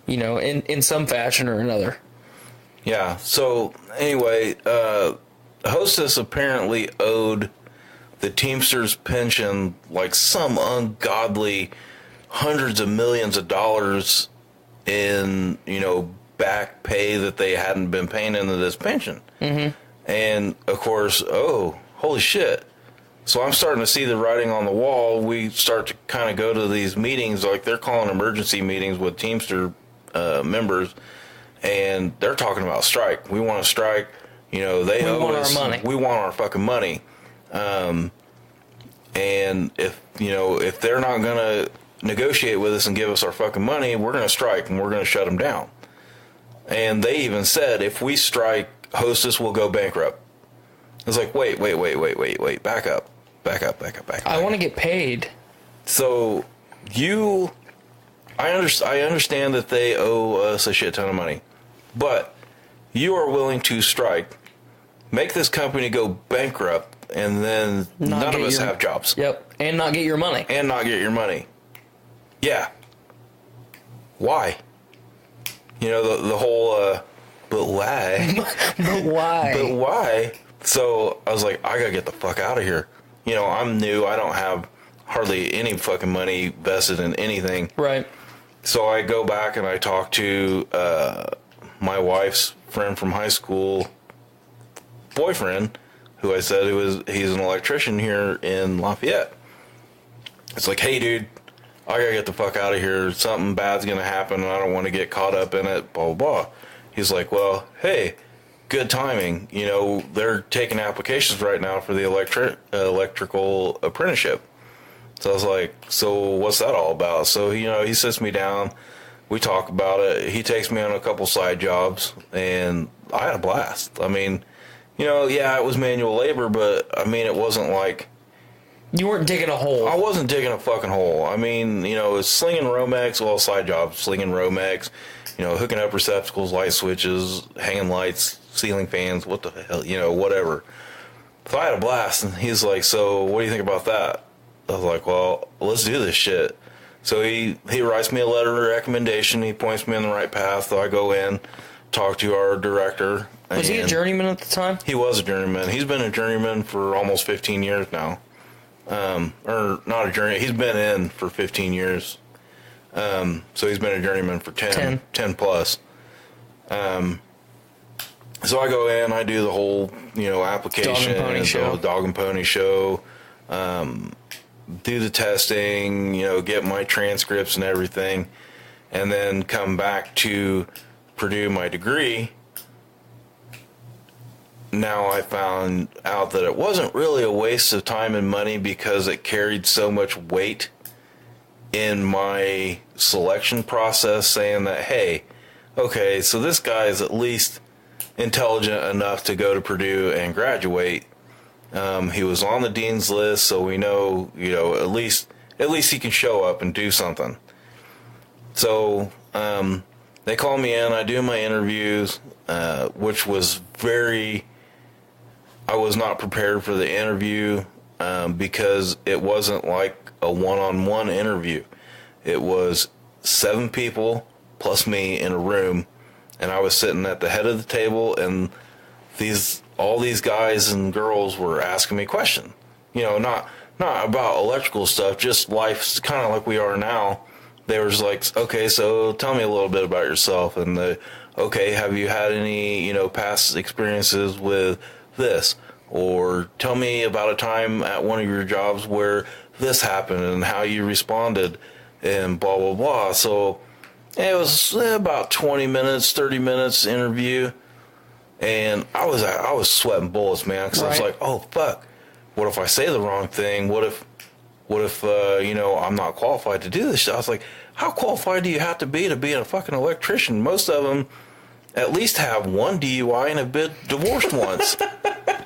in some fashion or another. Yeah. So anyway, Hostess apparently owed the Teamsters pension like some ungodly hundreds of millions of dollars in, back pay that they hadn't been paying into this pension. Mm-hmm. And, of course, holy shit. So I'm starting to see the writing on the wall. We start to kind of go to these meetings, like they're calling emergency meetings with Teamster members, and they're talking about strike. We want to strike. We want our money. We want our fucking money. And if they're not going to negotiate with us and give us our fucking money, we're going to strike and we're going to shut them down. And they even said, if we strike, Hostess will go bankrupt. It's like, wait, back up. I want to get paid. So I understand that they owe us a shit ton of money, but you are willing to strike, make this company go bankrupt, and then none of us have jobs. Yep, and not get your money. Yeah. Why? The whole, but why? But why? But why? So I was like, I gotta get the fuck out of here. I'm new. I don't have hardly any fucking money vested in anything. Right. So I go back and I talk to my wife's friend from high school, boyfriend, who I said he's an electrician here in Lafayette. It's like, hey, dude, I gotta get the fuck out of here. Something bad's gonna happen, and I don't want to get caught up in it. Blah blah blah. He's like, well, hey, good timing. They're taking applications right now for the electrical apprenticeship. So I was like, so what's that all about? So he sits me down. We talk about it. He takes me on a couple side jobs, and I had a blast. I mean, it was manual labor, but I mean, it wasn't like you weren't digging a hole. I wasn't digging a fucking hole. I mean, it's slinging Romex, side jobs, slinging Romex, hooking up receptacles, light switches, hanging lights, ceiling fans, what the hell, whatever. So I had a blast, and he's like, so what do you think about that? I was like, well, let's do this shit. So he writes me a letter of recommendation. He points me in the right path. So I go in, talk to our director. Was he a journeyman at the time? He was a journeyman. He's been a journeyman for almost 15 years now. Or not a journeyman. He's been in for 15 years. So he's been a journeyman for 10 plus. So I go in, I do the whole, application, dog and pony show, do the testing, get my transcripts and everything, and then come back to pursue my degree. Now I found out that it wasn't really a waste of time and money because it carried so much weight in my selection process, saying that, hey, okay, so this guy is at least intelligent enough to go to Purdue and graduate. He was on the dean's list, so we know, at least he can show up and do something. So they call me in, I do my interviews, which was I was not prepared for the interview because it wasn't like a one-on-one interview. It was 7 people plus me in a room, and I was sitting at the head of the table, and all these guys and girls were asking me questions. Not about electrical stuff, just life, kind of like we are now. They were just like, okay, so tell me a little bit about yourself, and okay, have you had any, past experiences with this? Or tell me about a time at one of your jobs where this happened and how you responded, and blah, blah, blah. So it was about 20 minutes, 30 minutes interview. And I was sweating bullets, man, because I was like, oh, fuck. What if I say the wrong thing? What if I'm not qualified to do this shit? I was like, how qualified do you have to be a fucking electrician? Most of them at least have one DUI and have been divorced once.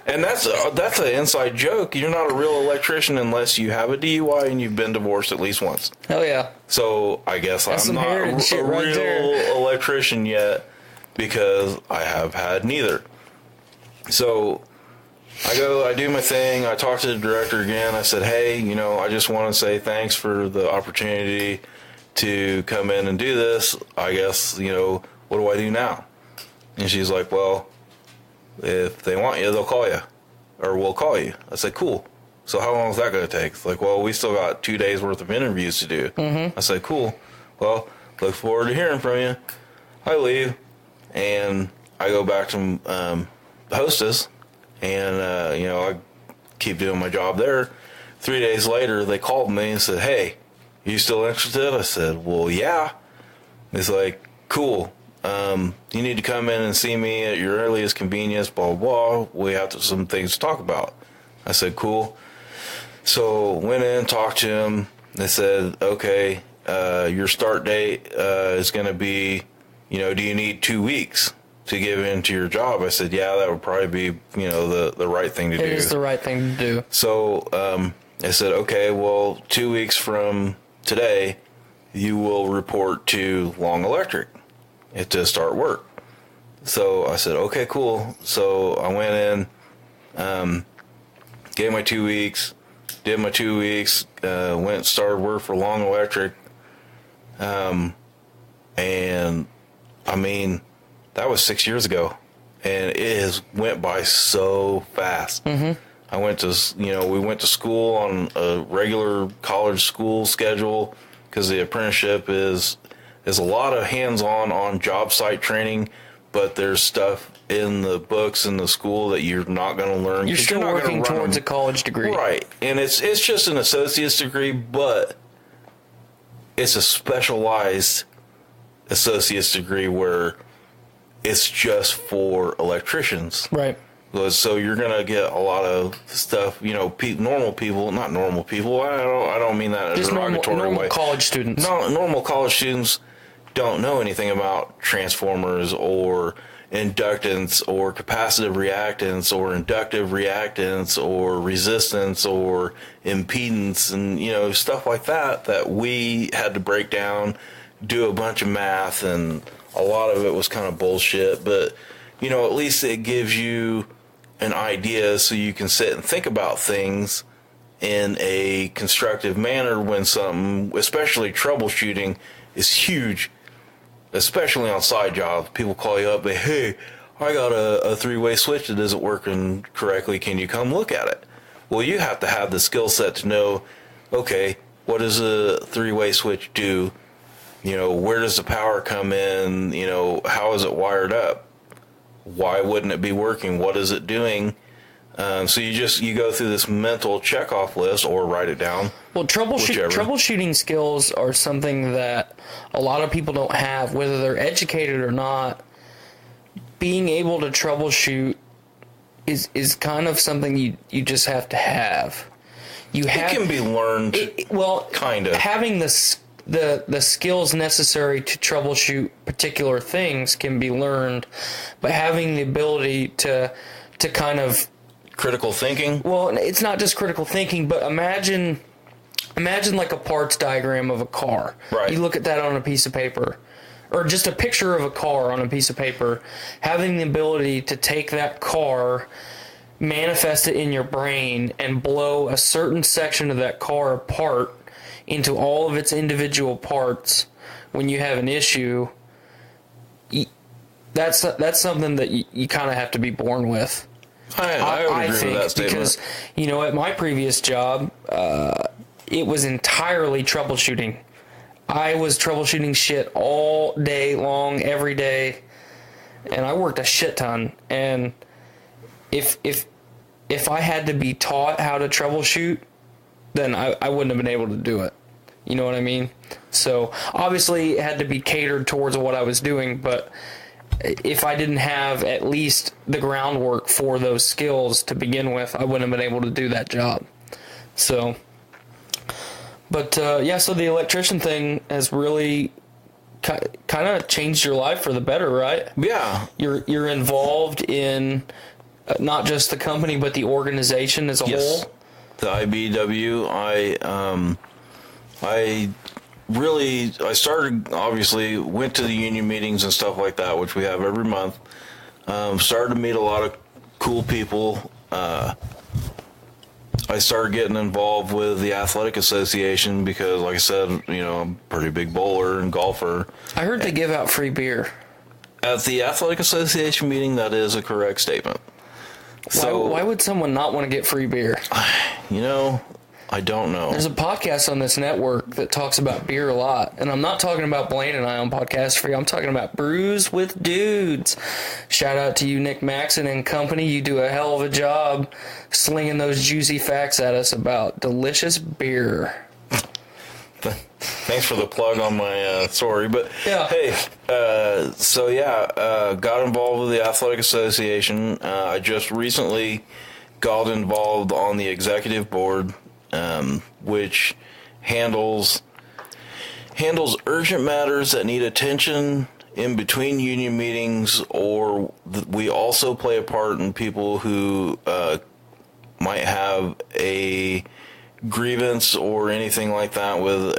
And that's an inside joke. You're not a real electrician unless you have a DUI and you've been divorced at least once. Hell yeah. So I guess I'm not a real electrician yet because I have had neither. So I do my thing. I talk to the director again. I said, hey, I just want to say thanks for the opportunity to come in and do this. I guess, what do I do now? And she's like, well, if they want you, they'll call you, or we'll call you. I said, cool. So how long is that going to take? It's like, well, we still got 2 days worth of interviews to do. I said, cool. Well, look forward to hearing from you. I leave, and I go back to Hostess, and I keep doing my job there. 3 days later, they called me and said, hey, you still interested? I said, well, yeah. It's like, cool. You need to come in and see me at your earliest convenience, blah, blah, blah. We have some things to talk about. I said, cool. So went in, talked to him. They said, okay, your start date is going to be, do you need 2 weeks to give into your job? I said, yeah, that would probably be, the right thing to do. It is the right thing to do. So I said, okay, well, 2 weeks from today, you will report to Long Electric to start work. So I said, okay, cool. So I went in, gave my 2 weeks, did my 2 weeks, went and started work for Long Electric. And I mean, that was 6 years ago, and it has went by so fast. I went to, we went to school on a regular college school schedule, because the apprenticeship is a lot of hands-on job site training, but there's stuff in the books in the school that you're not going to learn. You're still working towards a college degree. Right. And it's just an associate's degree, but it's a specialized associate's degree where it's just for electricians. Right. So you're going to get a lot of stuff, normal people, not normal people. I don't mean that as a derogatory way. Normal college students. No, normal college students don't know anything about transformers or inductance or capacitive reactance or inductive reactance or resistance or impedance and, stuff like that we had to break down, do a bunch of math, and a lot of it was kind of bullshit. But, at least it gives you an idea so you can sit and think about things in a constructive manner when something, especially troubleshooting, is huge, especially on side jobs. People call you up and, hey, I got a three-way switch that isn't working correctly. Can you come look at it? Well, you have to have the skill set to know, okay, what does a three-way switch do? Where does the power come in? How is it wired up? Why wouldn't it be working? What is it doing? So you go through this mental checkoff list or write it down. Well, troubleshooting skills are something that a lot of people don't have, whether they're educated or not. Being able to troubleshoot is kind of something you just have to have. It can be learned. Kind of having the skills necessary to troubleshoot particular things can be learned, but having the ability to kind of critical thinking. Well, it's not just critical thinking, but imagine like a parts diagram of a car. Right. You look at that on a piece of paper, or just a picture of a car on a piece of paper. Having the ability to take that car, manifest it in your brain, and blow a certain section of that car apart into all of its individual parts when you have an issue, that's something that you kind of have to be born with. I would agree with that statement. Because, at my previous job, it was entirely troubleshooting. I was troubleshooting shit all day long, every day, and I worked a shit ton. And if I had to be taught how to troubleshoot, then I wouldn't have been able to do it. You know what I mean? So obviously it had to be catered towards what I was doing, but if I didn't have at least the groundwork for those skills to begin with, I wouldn't have been able to do that job. So, but so the electrician thing has really kind of changed your life for the better, right? Yeah. You're involved in not just the company, but the organization as a whole. The IBEW, I started, obviously, went to the union meetings and stuff like that, which we have every month. Started to meet a lot of cool people. I started getting involved with the Athletic Association because, like I said, I'm a pretty big bowler and golfer. I heard they give out free beer. At the Athletic Association meeting, that is a correct statement. Why would someone not want to get free beer? I don't know. There's a podcast on this network that talks about beer a lot, and I'm not talking about Blaine and I on Podcast Free. I'm talking about Brews with Dudes. Shout out to you, Nick Maxon and company. You do a hell of a job slinging those juicy facts at us about delicious beer. Thanks for the plug on my story, but Yeah. hey, got involved with the Athletic Association. I just recently got involved on the executive board, which handles urgent matters that need attention in between union meetings, or we also play a part in people who might have a grievance or anything like that with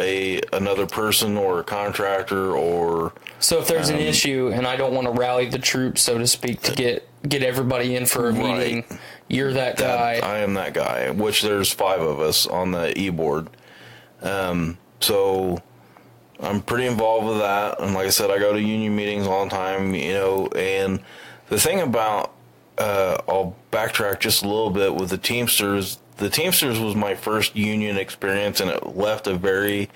another person or a contractor, or So if there's an issue and I don't want to rally the troops, so to speak, to get everybody in for a meeting, you're that guy. I am that guy, which there's 5 of us on the e-board. So I'm pretty involved with that. And like I said, I go to union meetings all the time, and the thing about, I'll backtrack just a little bit with the Teamsters. The Teamsters was my first union experience, and it left a very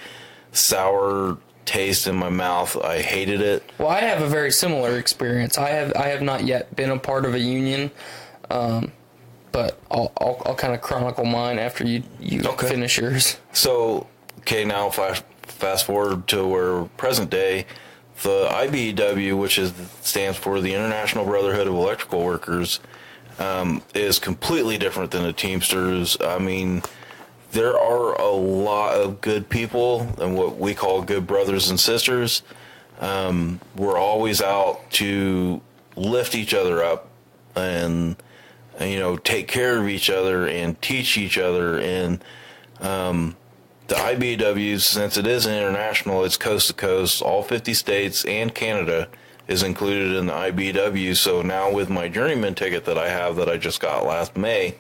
sour taste in my mouth. I hated it. Well, I have a very similar experience. I have not yet been a part of a union, but I'll kind of chronicle mine after you finish yours. So, now fast forward to where present day, the IBEW, which stands for the International Brotherhood of Electrical Workers, is completely different than the Teamsters. I mean, there are a lot of good people and what we call good brothers and sisters. We're always out to lift each other up and take care of each other and teach each other. And the IBEW, since it is international, it's coast to coast, all 50 states and Canada is included in the IBEW. So now with my journeyman ticket that I have that I just got last May,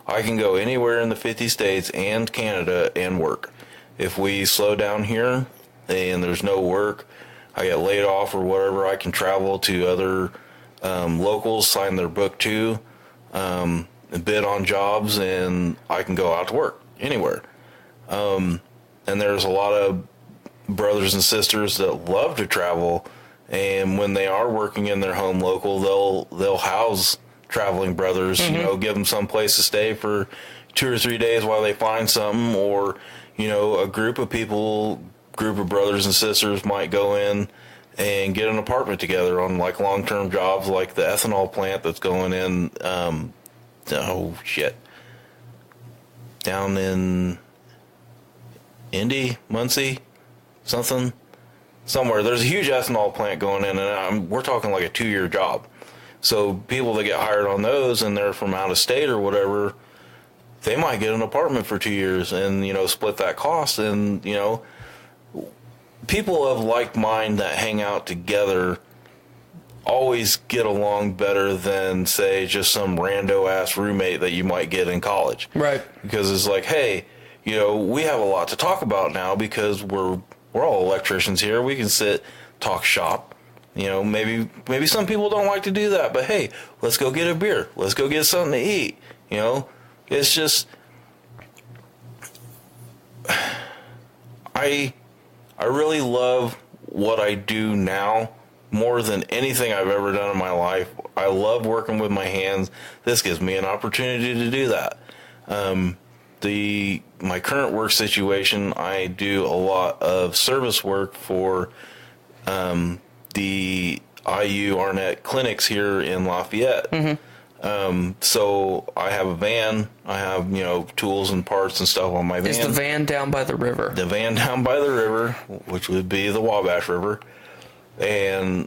I can go anywhere in the 50 states and Canada and work. If we slow down here and there's no work, I get laid off or whatever, I can travel to other locals, sign their book too, bid on jobs, and I can go out to work anywhere. And there's a lot of brothers and sisters that love to travel, and when they are working in their home local, they'll house traveling brothers, give them some place to stay for 2 or 3 days while they find something, or a group of brothers and sisters might go in and get an apartment together on like long-term jobs, like the ethanol plant that's going in down in Muncie, somewhere. There's a huge ethanol plant going in, and we're talking like a 2-year job. So people that get hired on those and they're from out of state or whatever, they might get an apartment for 2 years and, split that cost. And, people of like mind that hang out together always get along better than, say, just some rando ass roommate that you might get in college. Right. Because it's like, hey, we have a lot to talk about now because we're all electricians here. We can sit, talk shop. Maybe some people don't like to do that, but hey, let's go get a beer. Let's go get something to eat. It's just, I really love what I do now more than anything I've ever done in my life. I love working with my hands. This gives me an opportunity to do that. My current work situation, I do a lot of service work for the IU Arnett clinics here in Lafayette. Mm-hmm. So I have a van. I have, tools and parts and stuff on my van. Is the van down by the river? The van down by the river, which would be the Wabash River. And,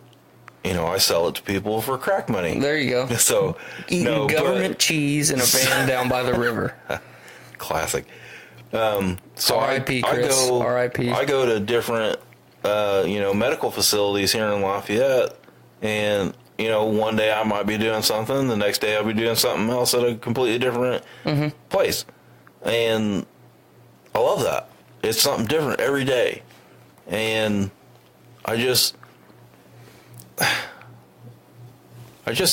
I sell it to people for crack money. There you go. So eating government cheese in a van down by the river. Classic. So R.I.P. Chris. R.I.P. I go to different, medical facilities here in Lafayette, and one day I might be doing something, the next day I'll be doing something else at a completely different place, and I love that. It's something different every day, and I just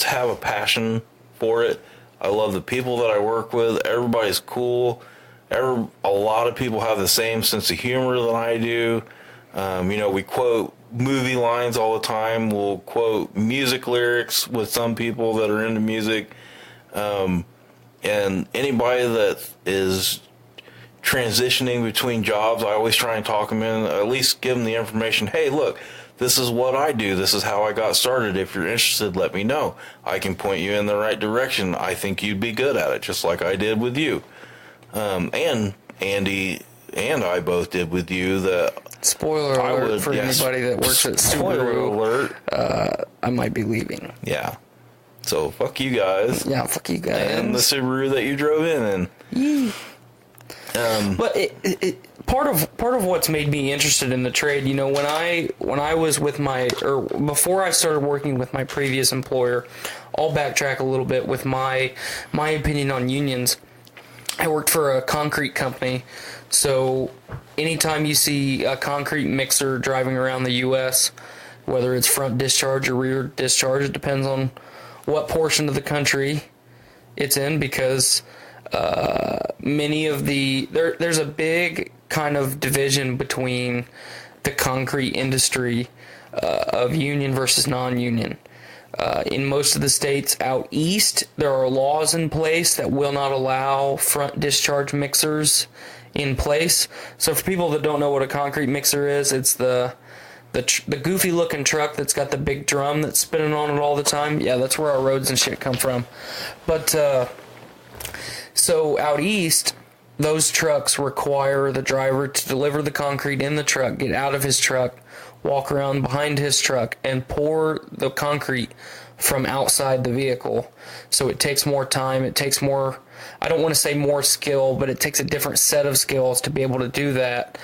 have a passion for it. I love the people that I work with. Everybody's cool. a lot of people have the same sense of humor that I do. We quote movie lines all the time. We'll quote music lyrics with some people that are into music. And anybody that is transitioning between jobs, I always try and talk them in, at least give them the information. Hey, look, this is what I do. This is how I got started. If you're interested, let me know. I can point you in the right direction. I think you'd be good at it, just like I did with you. And Andy and I both did with you. Spoiler alert for anybody that works at Subaru. I might be leaving. Yeah. So, fuck you guys. Yeah, fuck you guys. And the Subaru that you drove in. But part of what's made me interested in the trade, when I was with before I started working with my previous employer, I'll backtrack a little bit with my opinion on unions. I worked for a concrete company, so anytime you see a concrete mixer driving around the U.S., whether it's front discharge or rear discharge, it depends on what portion of the country it's in, because there's a big kind of division between the concrete industry of union versus non-union. In most of the states out east, there are laws in place that will not allow front discharge mixers in place. So for people that don't know what a concrete mixer is, it's the goofy looking truck that's got the big drum that's spinning on it all the time. Yeah, that's where our roads and shit come from. But so out east, those trucks require the driver to deliver the concrete in the truck, get out of his truck, walk around behind his truck, and pour the concrete from outside the vehicle. So it takes more time. It takes more, I don't want to say more skill, but it takes a different set of skills to be able to do that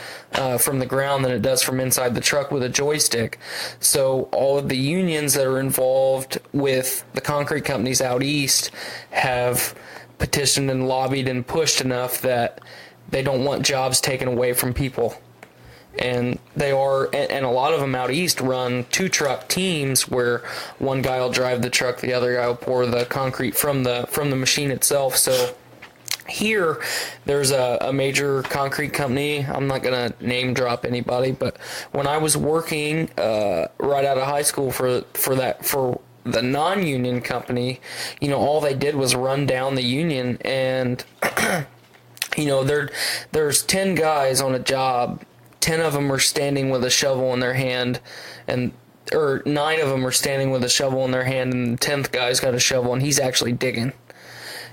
from the ground than it does from inside the truck with a joystick. So all of the unions that are involved with the concrete companies out east have petitioned and lobbied and pushed enough that they don't want jobs taken away from people. And they are, and a lot of them out east run 2-truck teams where one guy will drive the truck, the other guy will pour the concrete from the machine itself. So here, there's a major concrete company. I'm not gonna name drop anybody, but when I was working right out of high school for the non-union company, all they did was run down the union, and there's 10 guys on a job. 10 of them are standing with a shovel in their hand, or 9 of them are standing with a shovel in their hand, and the 10th guy's got a shovel and he's actually digging.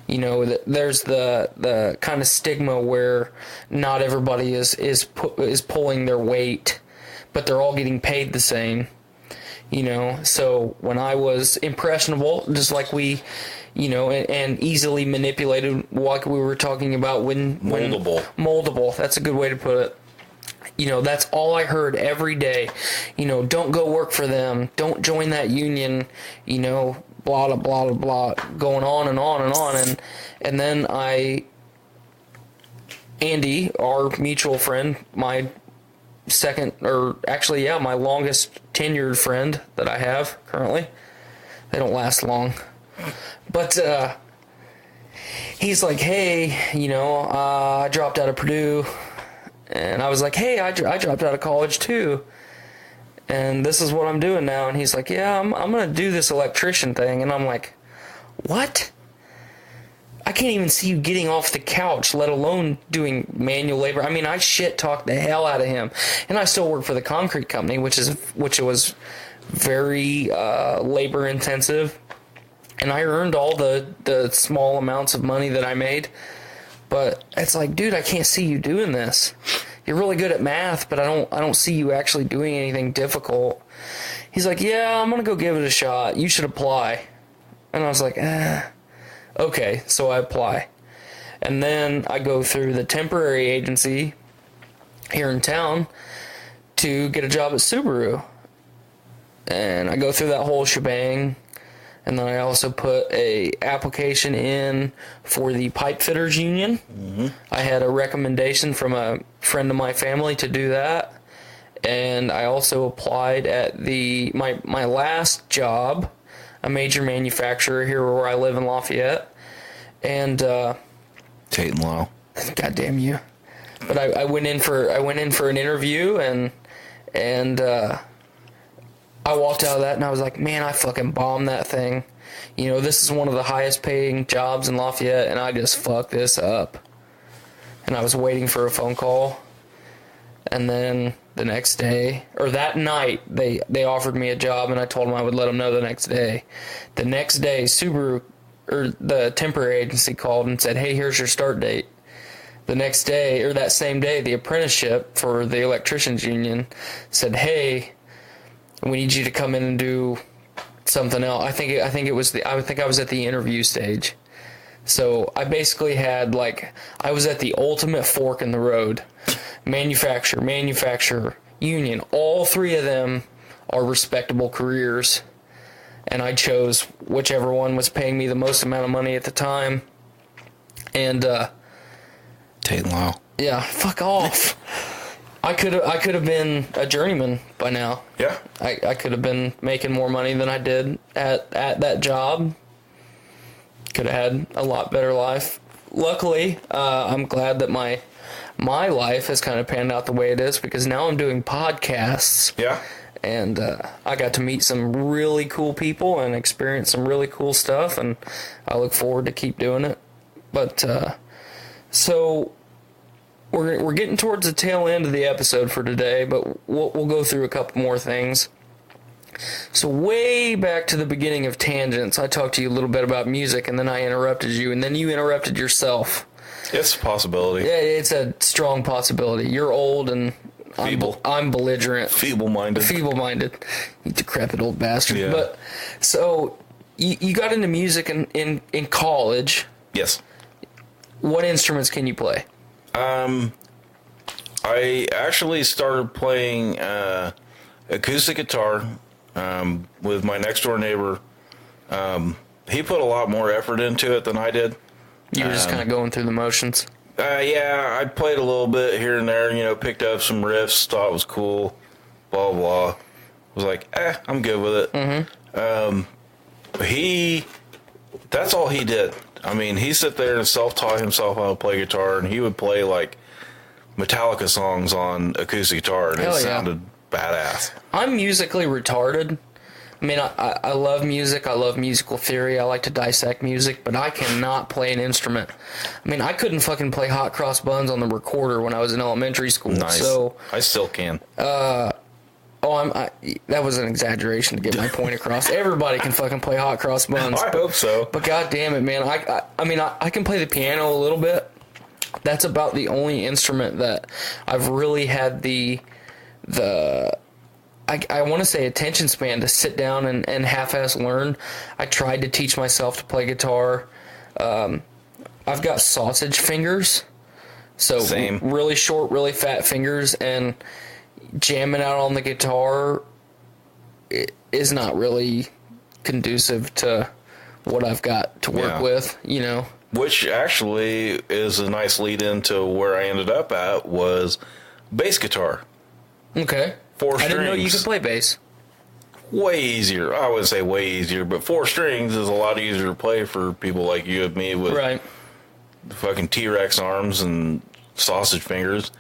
There's the kind of stigma where not everybody is pulling their weight, but they're all getting paid the same. So when I was impressionable, just like we, and easily manipulated, like we were talking about moldable. That's a good way to put it. That's all I heard every day. Don't go work for them. Don't join that union. Blah, blah, blah, blah, blah, going on and on and on. And then Andy, our mutual friend, my longest tenured friend that I have currently. They don't last long. But he's like, hey, I dropped out of Purdue. And I was like, hey, I dropped out of college too. And this is what I'm doing now. And he's like, yeah, I'm going to do this electrician thing. And I'm like, what? I can't even see you getting off the couch, let alone doing manual labor. I mean, I shit-talked the hell out of him. And I still work for the concrete company, which was very labor-intensive. And I earned all the small amounts of money that I made. But it's like, dude, I can't see you doing this. You're really good at math, but I don't see you actually doing anything difficult. He's like, yeah, I'm going to go give it a shot. You should apply. And I was like, okay, so I apply. And then I go through the temporary agency here in town to get a job at Subaru. And I go through that whole shebang. And then I also put a application in for the pipe fitters union. Mm-hmm. I had a recommendation from a friend of my family to do that. And I also applied at my last job, a major manufacturer here where I live in Lafayette. And Tate and Lyle. God damn you. But I went in for an interview and I walked out of that and I was like, man, I fucking bombed that thing. You know, this is one of the highest paying jobs in Lafayette and I just fucked this up. And I was waiting for a phone call. And then the next day, or that night, they offered me a job and I told them I would let them know the next day. The next day, Subaru, or the temporary agency, called and said, hey, here's your start date. The next day, or that same day, the apprenticeship for the electricians union said, hey, we need you to come in and do something else. I think I was at the interview stage. So I basically had, like, I was at the ultimate fork in the road. Manufacturer, union. All three of them are respectable careers. And I chose whichever one was paying me the most amount of money at the time. And, Tate & Lyle. yeah, fuck off. I could have been a journeyman by now. Yeah. I could have been making more money than I did at that job. Could have had a lot better life. Luckily, I'm glad that my life has kind of panned out the way it is, because now I'm doing podcasts. Yeah. And I got to meet some really cool people and experience some really cool stuff, and I look forward to keep doing it. But so we're getting towards the tail end of the episode for today, but we'll go through a couple more things. So way back to the beginning of Tangents, I talked to you a little bit about music, and then I interrupted you, and then you interrupted yourself. It's a possibility. Yeah, it's a strong possibility. You're old and Feeble. I'm belligerent. Feeble-minded. Feeble-minded. You decrepit old bastard. Yeah. But so you got into music in college. Yes. What instruments can you play? I actually started playing acoustic guitar with my next door neighbor. He put a lot more effort into it than I did. You were just kind of going through the motions. Yeah, I played a little bit here and there, picked up some riffs, thought it was cool, blah, blah. Was like, I'm good with it. Mm-hmm. That's all he did. I mean, he sat there and self-taught himself how to play guitar, and he would play, like, Metallica songs on acoustic guitar, and Hell it yeah. sounded badass. I'm musically retarded. I mean, I love music. I love musical theory. I like to dissect music, but I cannot play an instrument. I mean, I couldn't fucking play Hot Cross Buns on the recorder when I was in elementary school. Nice. So, I still can. that was an exaggeration to get my point across. Everybody can fucking play Hot Cross Buns. I hope so. But god damn it, man. I can play the piano a little bit. That's about the only instrument that I've really had I want to say attention span to sit down and half-ass learn. I tried to teach myself to play guitar. I've got sausage fingers. So Same. Really short, really fat fingers, and jamming out on the guitar is not really conducive to what I've got to work with, Which actually is a nice lead into where I ended up at, was bass guitar. Okay. 4 strings. I didn't know you could play bass. Way easier. I wouldn't say way easier, but 4 strings is a lot easier to play for people like you and me with Right. fucking T-Rex arms and sausage fingers.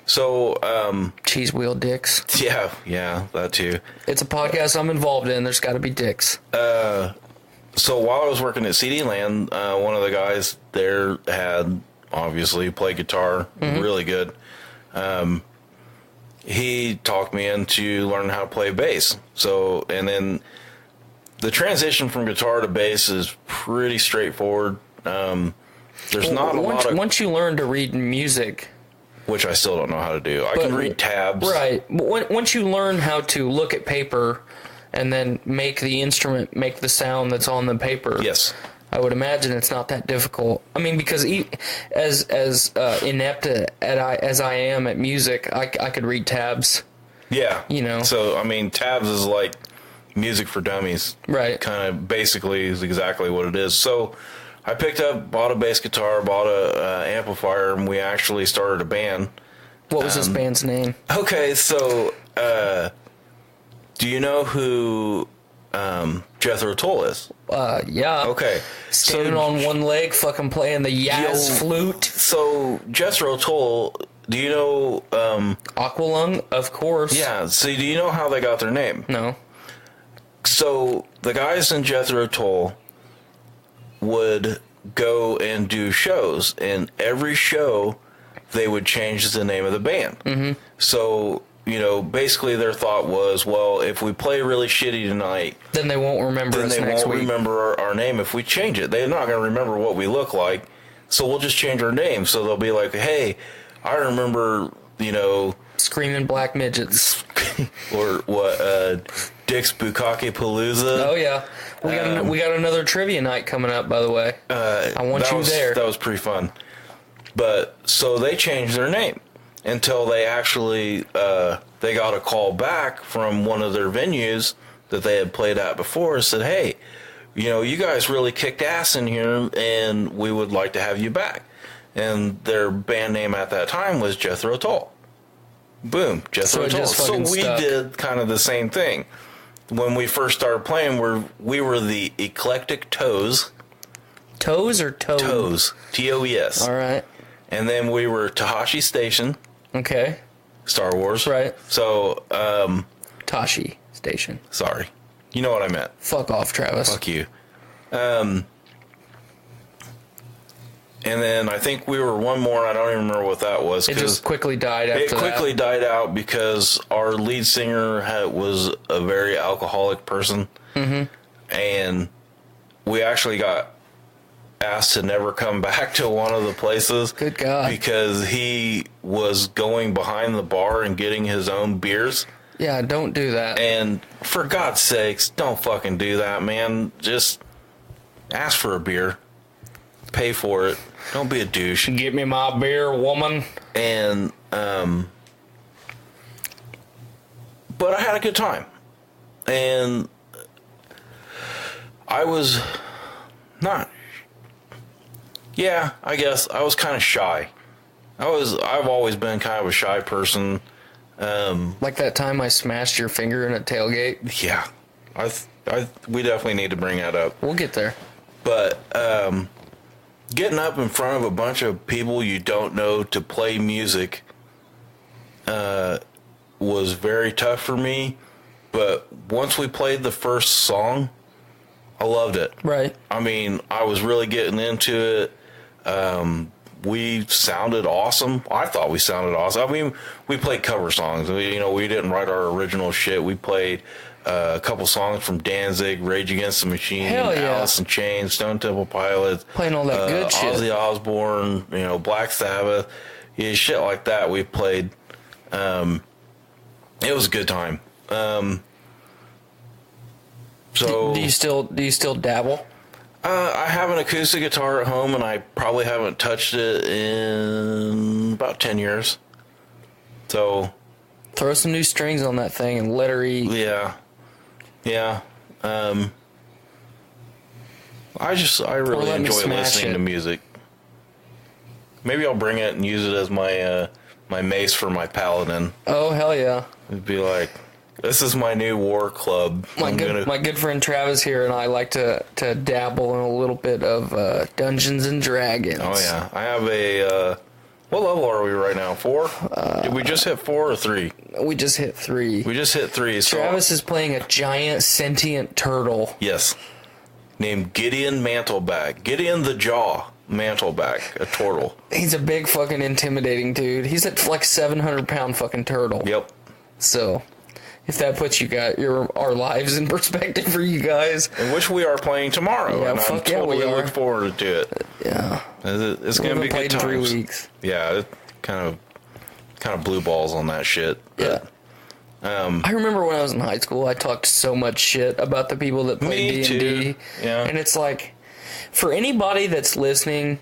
So, Cheese wheel dicks. yeah, that too. It's a podcast I'm involved in. There's got to be dicks. So while I was working at CD Land, one of the guys there had obviously played guitar really good. He talked me into learning how to play bass. So, and then the transition from guitar to bass is pretty straightforward. There's not a lot of... Once you learn to read music... Which I still don't know how to do. I can read tabs. Right. But once you learn how to look at paper and then make the instrument make the sound that's on the paper... Yes. I would imagine it's not that difficult. I mean, because as inept as I am at music, I could read tabs. Yeah. So, I mean, tabs is like music for dummies. Right. Kind of basically is exactly what it is. So I bought a bass guitar, bought a amplifier, and we actually started a band. What was this band's name? Okay, so do you know who Jethro Tull is? Yeah. Okay. Standing on one leg, fucking playing the Yaz flute. So Jethro Tull, do you know? Aqualung, of course. Yeah. So do you know how they got their name? No. So the guys in Jethro Tull would go and do shows, and every show they would change the name of the band. Mm-hmm. So, you know, basically their thought was, well, if we play really shitty tonight, Then they won't remember then us they next won't week. remember our name if we change it. They're not going to remember what we look like, so we'll just change our name. So they'll be like, hey, I remember, you know, Screaming black midgets. or what, Dick's Bukkake Palooza. Oh, yeah. We got another trivia night coming up, by the way. I want you there. That was pretty fun. But so they changed their name until they actually they got a call back from one of their venues that they had played at before and said, hey, you know, you guys really kicked ass in here and we would like to have you back. And their band name at that time was Jethro Tull. Boom, Jethro Tull. So we did kind of the same thing. When we first started playing, we were the Eclectic Toes. Toes or toad? Toes. T-O-E-S. All right. And then we were Tahashi Station. Okay. Star Wars. Right. So, Tashi Station. sorry. You know what I meant. Fuck off, Travis. Fuck you. And then I think we were one more. I don't even remember what that was. It just quickly died after It quickly died out because our lead singer was a very alcoholic person. Mm-hmm. And we actually got asked to never come back to one of the places. Good God. Because he was going behind the bar and getting his own beers. Yeah, don't do that. And for God's sakes, don't fucking do that, man. Just ask for a beer. Pay for it. Don't be a douche. Get me my beer, woman. And, but I had a good time. And I was not, yeah, I guess I was kind of shy. I've always been kind of a shy person. Like that time I smashed your finger in a tailgate. Yeah, we definitely need to bring that up. We'll get there. But, getting up in front of a bunch of people you don't know to play music was very tough for me. But once we played the first song, I loved it. Right. I mean, I was really getting into it. We sounded awesome. I thought we sounded awesome. I mean, we played cover songs. We didn't write our original shit. We played a couple songs from Danzig, Rage Against the Machine, Hell yeah. Alice in Chains, Stone Temple Pilots, Playing all that good shit. Ozzy Osbourne, Black Sabbath, shit like that. We played. It was a good time. So Do you still dabble? I have an acoustic guitar at home, and I probably haven't touched it in about 10 years. So Throw some new strings on that thing and let her eat. yeah. I really let me enjoy smash listening it. to music. Maybe I'll bring it and use it as my my mace for my paladin. Oh, hell yeah. It'd be like, this is my new war club. My good friend Travis here and I like to dabble in a little bit of Dungeons and Dragons. Oh yeah, I have a. What level are we right now? 4? Did we just hit 4 or 3? We just hit 3. We just hit 3. So Travis is playing a giant sentient turtle. yes, named Gideon Mantleback. Gideon the Jaw Mantleback, a turtle. He's a big fucking intimidating dude. He's a like 700-pound fucking turtle. Yep. So, if that puts our lives in perspective for you guys. In which we are playing tomorrow, Yeah, and I'm fuck yeah, totally we are. looking forward to it. Yeah. It's We gonna be haven't good played in times. 3 weeks. Yeah, it kind of blue balls on that shit. Yeah. I remember when I was in high school, I talked so much shit about the people that play Me D&D. too. Yeah. And it's like, for anybody that's listening,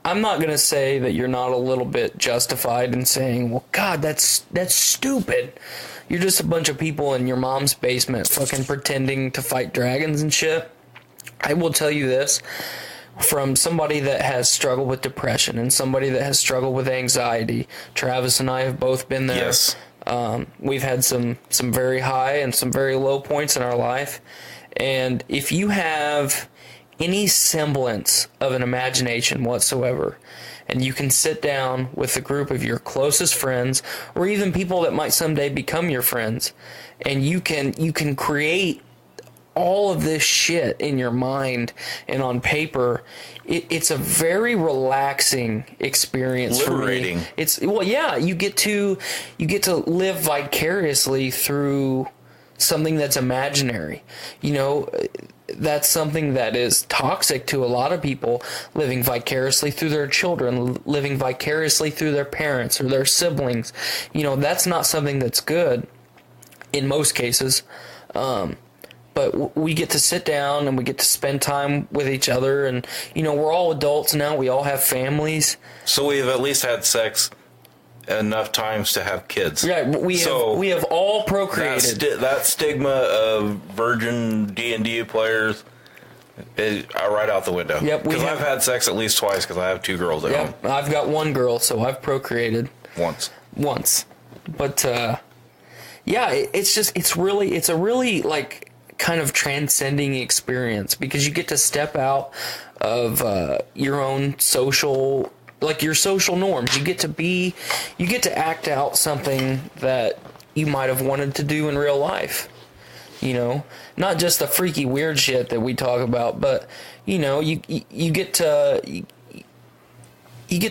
I'm not going to say that you're not a little bit justified in saying, well, God, that's stupid. You're just a bunch of people in your mom's basement fucking pretending to fight dragons and shit. I will tell you this. From somebody that has struggled with depression and somebody that has struggled with anxiety, Travis and I have both been there. Yes. We've had some very high and some very low points in our life, And if you have any semblance of an imagination whatsoever, and you can sit down with a group of your closest friends, or even people that might someday become your friends, and you can create all of this shit in your mind and on paper, it's a very relaxing experience. Liberating. For me. It's, well, yeah, you get to live vicariously through something that's imaginary. You know, that's something that is toxic to a lot of people, living vicariously through their children, living vicariously through their parents or their siblings. You know, that's not something that's good in most cases. But we get to sit down and we get to spend time with each other, and, you know, we're all adults now. We all have families. So we've at least had sex enough times to have kids. Yeah, we have all procreated. That stigma of virgin D&D players is right out the window. Yep, because I've had sex at least twice because I have 2 girls at home. I've got 1 girl, so I've procreated Once. But yeah, it's a really like kind of transcending experience, because you get to step out of your own social, like your social norms. You get to act out something that you might have wanted to do in real life. You know, not just the freaky weird shit that we talk about, but, you know, you get to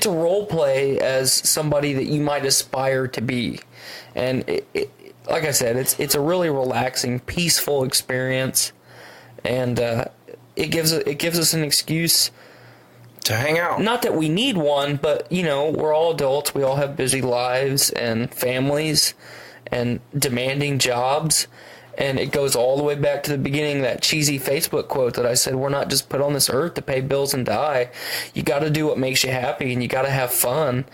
role play as somebody that you might aspire to be. And like I said, it's a really relaxing, peaceful experience, and it gives us an excuse to hang out. Not that we need one, but, you know, we're all adults. We all have busy lives and families and demanding jobs. And it goes all the way back to the beginning, that cheesy Facebook quote that I said, we're not just put on this earth to pay bills and die. You got to do what makes you happy, and you got to have fun.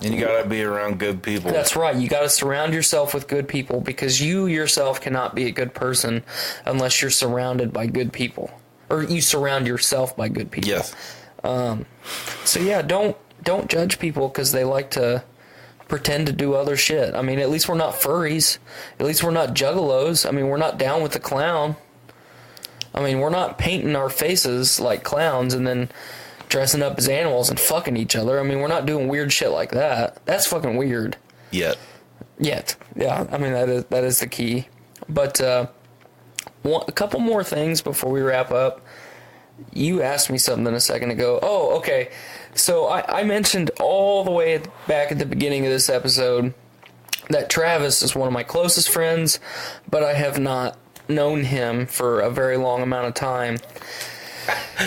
And you got to be around good people. That's right. You got to surround yourself with good people, because you yourself cannot be a good person unless you're surrounded by good people, or you surround yourself by good people. Yes. So yeah, don't judge people because they like to pretend to do other shit. I mean, at least we're not furries. At least we're not juggalos. I mean, we're not down with the clown. I mean, we're not painting our faces like clowns and then dressing up as animals and fucking each other. I mean, we're not doing weird shit like that. That's fucking weird. Yet. Yeah. I mean, that is the key. But a couple more things before we wrap up. You asked me something a second ago. Oh, okay. So I mentioned all the way back at the beginning of this episode that Travis is one of my closest friends, but I have not known him for a very long amount of time.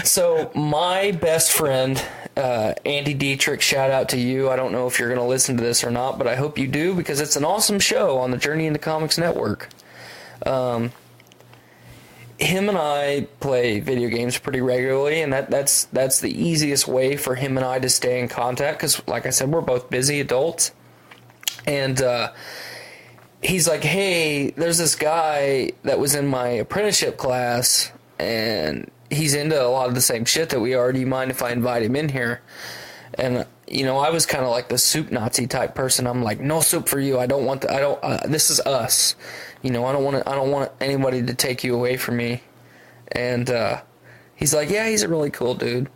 So my best friend, Andy Dietrich, shout out to you. I don't know if you're going to listen to this or not, but I hope you do, because it's an awesome show on the Journey into Comics Network. Him and I play video games pretty regularly, and that's the easiest way for him and I to stay in contact, because, like I said, we're both busy adults. And he's like, hey, there's this guy that was in my apprenticeship class, and he's into a lot of the same shit that we are. Do you mind if I invite him in here? And, you know, I was kind of like the soup Nazi type person. I'm like, no soup for you. I don't want this is us. You know, I don't want anybody to take you away from me. And he's like, yeah, he's a really cool dude.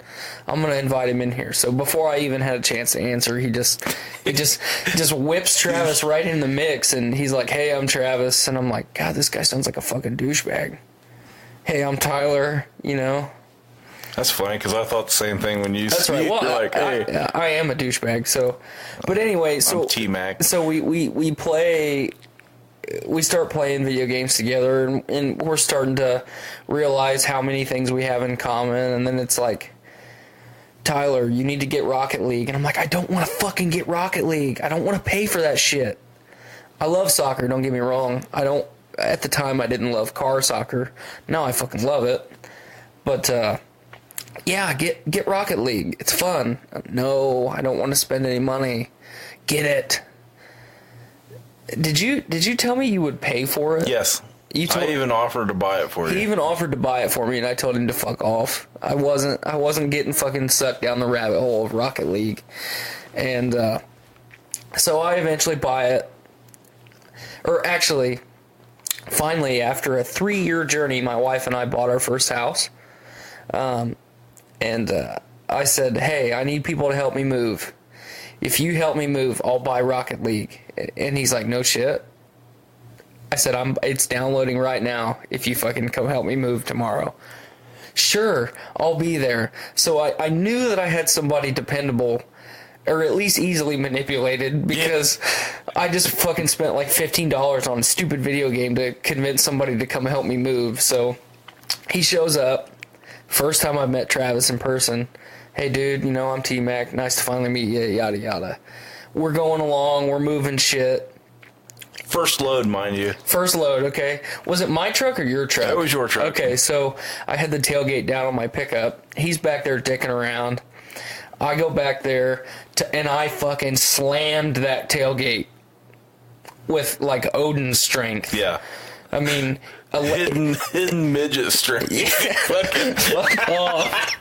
I'm going to invite him in here. So before I even had a chance to answer, he just whips Travis right in the mix. And he's like, hey, I'm Travis. And I'm like, God, this guy sounds like a fucking douchebag. Hey, I'm Tyler, you know. That's funny, because I thought the same thing when you That's right. Well, like, hey. I am a douchebag. So, but anyway, so I'm T-Mac. So we start playing video games together, and we're starting to realize how many things we have in common. And then it's like, Tyler, you need to get Rocket League. And I'm like, I don't want to fucking get Rocket League. I don't want to pay for that shit. I love soccer, don't get me wrong. At the time, I didn't love car soccer. Now I fucking love it. But, yeah, get Rocket League. It's fun. No, I don't want to spend any money. Get it. Did you tell me you would pay for it? Yes. I even offered to buy it for you. He even offered to buy it for me, and I told him to fuck off. I wasn't getting fucking sucked down the rabbit hole of Rocket League. And so I eventually buy it. Or actually, finally, after a 3-year journey, my wife and I bought our first house. I said, hey, I need people to help me move. If you help me move, I'll buy Rocket League. And he's like, no shit. I said, it's downloading right now if you fucking come help me move tomorrow. Sure, I'll be there. So I knew that I had somebody dependable, or at least easily manipulated, because I just fucking spent like $15 on a stupid video game to convince somebody to come help me move. So he shows up. First time I met Travis in person. Hey, dude, I'm T-Mac. Nice to finally meet you, yada, yada. We're going along. We're moving shit. First load, mind you. First load, okay. Was it my truck or your truck? That was your truck. Okay, so I had the tailgate down on my pickup. He's back there dicking around. I go back there, and I fucking slammed that tailgate with, like, Odin's strength. Yeah. I mean... Hidden midget strength. Fucking fuck off.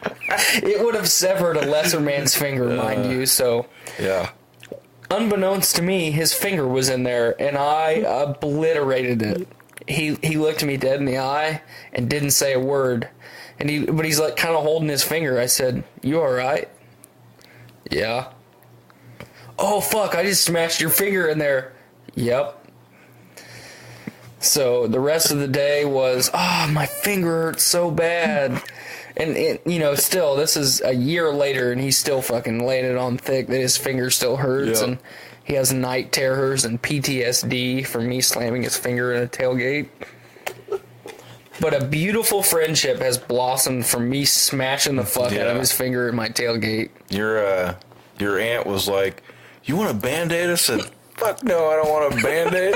It would have severed a lesser man's finger, mind you, so... Yeah. Unbeknownst to me, his finger was in there, and I obliterated it. He looked me dead in the eye and didn't say a word. But he's like kind of holding his finger. I said, "You all right?" "Yeah." "Oh fuck! I just smashed your finger in there." "Yep." So the rest of the day was, my finger hurts so bad. And, still, this is a year later, and he's still fucking laying it on thick that his finger still hurts. Yep. And he has night terrors and PTSD from me slamming his finger in a tailgate. But a beautiful friendship has blossomed from me smashing the fuck out of his finger in my tailgate. Your aunt was like, "You want a Band-Aid?" I said, "Fuck no, I don't want a Band-Aid."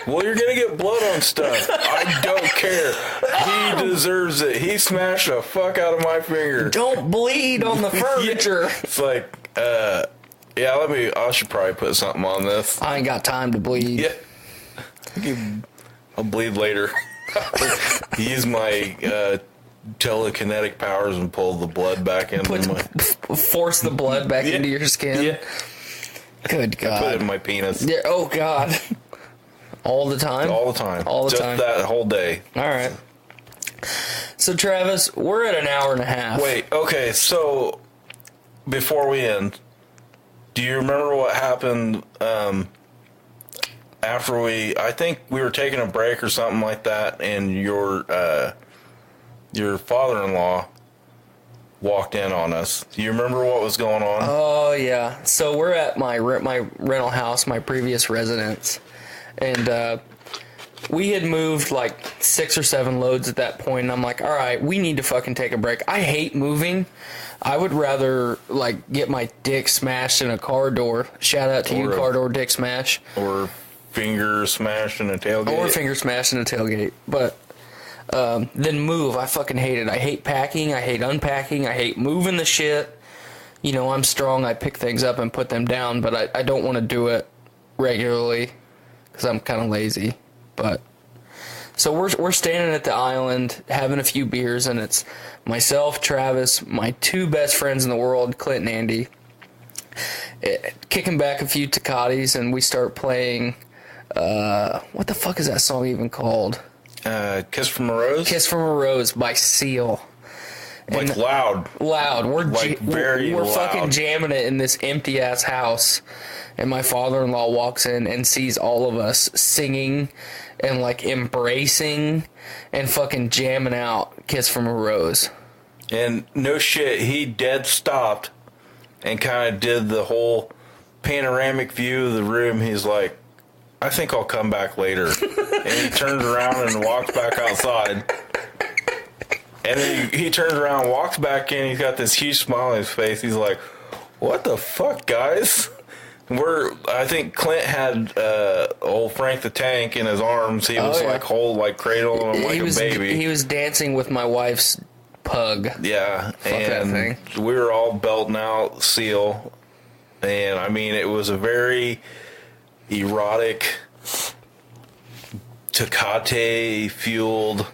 "Well, you're going to get blood on stuff." "I don't care. He deserves it. He smashed the fuck out of my finger." "Don't bleed on the furniture." It's like, I should probably put something on this. I ain't got time to bleed. Yeah. I'll bleed later. Use my telekinetic powers and pull the blood back into force the blood back into your skin. Yeah. Good God. I put it in my penis. Yeah, oh God. All the time? All the time. All the time. Just that whole day. All right. So, Travis, we're at an hour and a half. Wait, okay, so before we end, do you remember what happened after I think we were taking a break or something like that, and your father-in-law walked in on us? Do you remember what was going on? Oh, yeah. So we're at my rental house, my previous residence, and we had moved like 6 or 7 loads at that point, and I'm like, all right, we need to fucking take a break. I hate moving. I would rather like get my dick smashed in a car door. Shout out to you, car door dick smash. Or finger smashed in a tailgate. Or finger smashed in a tailgate. But then move. I fucking hate it. I hate packing. I hate unpacking. I hate moving the shit. I'm strong. I pick things up and put them down, but I don't want to do it regularly because I'm kind of lazy. But so we're standing at the island having a few beers, and it's myself, Travis, my 2 best friends in the world, Clint and Andy, kicking back a few Tecatis, and we start playing. What the fuck is that song even called? Kiss from a Rose? Kiss from a Rose by Seal. Like and loud. Loud. We're very we're loud. Fucking jamming it in this empty ass house. And my father-in-law walks in and sees all of us singing and like embracing and fucking jamming out Kiss from a Rose. And no shit, he dead stopped and kind of did the whole panoramic view of the room. He's like, "I think I'll come back later." And he turns around and walks back outside. And then he turns around and walks back in. He's got this huge smile on his face. He's like, "What the fuck, guys?" I think Clint had old Frank the Tank in his arms. He was cradling him like a baby. He was dancing with my wife's pug. Yeah. Fuck that thing. We were all belting out Seal. And I mean, it was a very erotic, Tecate fueled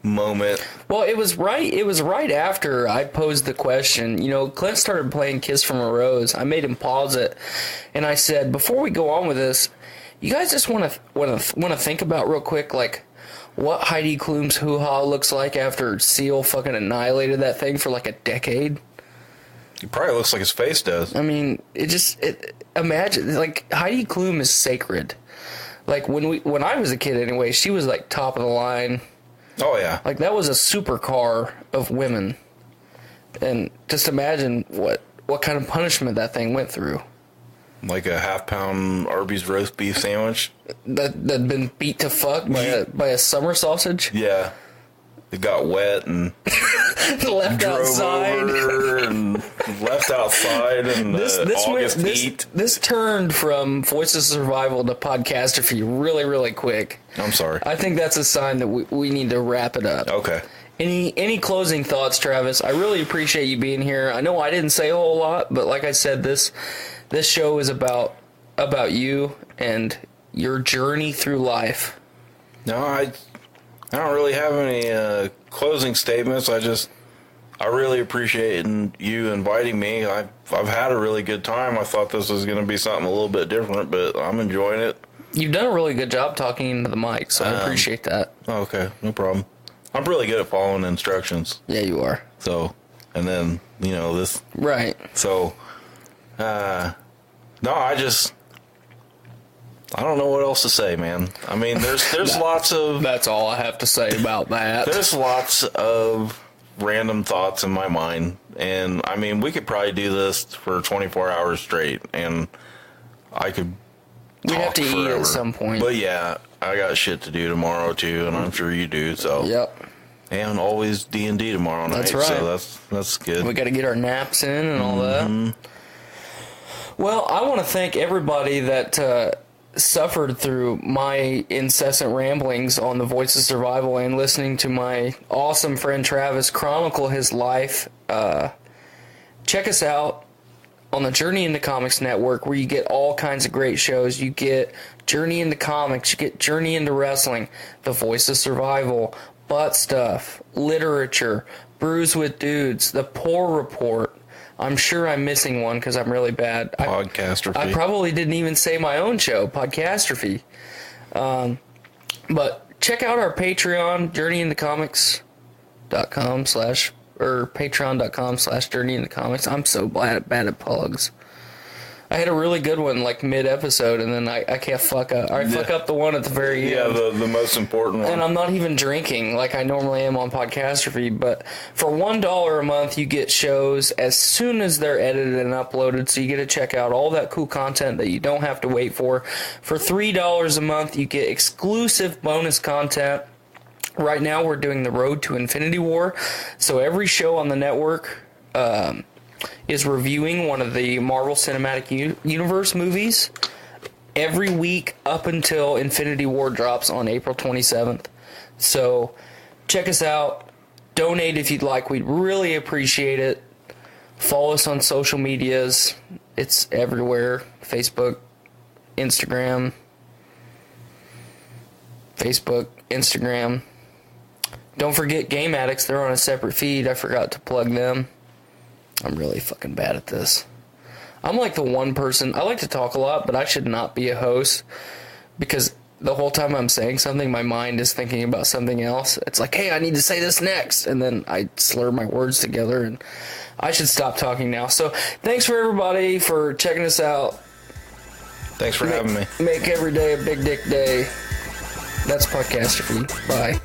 moment. Well, it was right after I posed the question. Clint started playing Kiss from a Rose. I made him pause it, and I said, before we go on with this, You guys just want to think about real quick, like, what Heidi Klum's hoo-ha looks like after Seal fucking annihilated that thing for like a decade? It probably looks like his face does. I mean, imagine, like, Heidi Klum is sacred. Like, when I was a kid anyway, she was like top of the line. Oh, yeah. Like, that was a supercar of women. And just imagine what kind of punishment that thing went through. Like a half-pound Arby's roast beef sandwich. That'd been beat to fuck by a summer sausage. Yeah. It got wet and left drove outside. over and left outside in the August heat. This turned from Voices of Survival to Podcastrophe really, really quick. I'm sorry. I think that's a sign that we need to wrap it up. Okay. Any closing thoughts, Travis? I really appreciate you being here. I know I didn't say a whole lot, but like I said, this show is about you and your journey through life. No, I don't really have any closing statements. I really appreciate you inviting me. I've had a really good time. I thought this was going to be something a little bit different, but I'm enjoying it. You've done a really good job talking into the mic, so I appreciate that. Okay, no problem. I'm really good at following instructions. Yeah, you are. So, and then, this. Right. So, no, I don't know what else to say, man. I mean, there's lots of... That's all I have to say about that. There's lots of random thoughts in my mind. And, I mean, we could probably do this for 24 hours straight. And I could We have to forever. eat at some point. But, yeah, I got shit to do tomorrow, too. And I'm sure you do, so... Yep. And always D&D tomorrow night. That's right. So that's good. We got to get our naps in and all that. Well, I want to thank everybody that suffered through my incessant ramblings on the Voice of Survival and listening to my awesome friend Travis chronicle his life. Check us out on the Journey into Comics Network, where you get all kinds of great shows. You get Journey into Comics, you get Journey into Wrestling, the Voice of Survival, Butt Stuff, Literature, Brews with Dudes, The Poor Report. I'm sure I'm missing one because I'm really bad. Podcastrophe. I probably didn't even say my own show, Podcastrophe. But check out our Patreon, journeyintocomics.com or patreon.com/journeyintocomics. I'm so bad at plugs. I had a really good one like mid-episode, and then I can't fuck up. I fuck up the one at the very end. Yeah, the most important one. And I'm not even drinking like I normally am on Podcastrophe, but for $1 a month, you get shows as soon as they're edited and uploaded, so you get to check out all that cool content that you don't have to wait for. For $3 a month, you get exclusive bonus content. Right now, we're doing the Road to Infinity War, so every show on the network is reviewing one of the Marvel Cinematic Universe movies every week up until Infinity War drops on April 27th. So check us out. Donate if you'd like. We'd really appreciate it. Follow us on social medias. It's everywhere. Facebook, Instagram. Don't forget Game Addicts. They're on a separate feed. I forgot to plug them. I'm really fucking bad at this. I'm like the one person, I like to talk a lot, but I should not be a host, because the whole time I'm saying something, my mind is thinking about something else. It's like, hey, I need to say this next, and then I slur my words together, and I should stop talking now. So thanks for everybody for checking us out. Thanks for having me. Make every day a big dick day. That's Podcastrophe. Bye.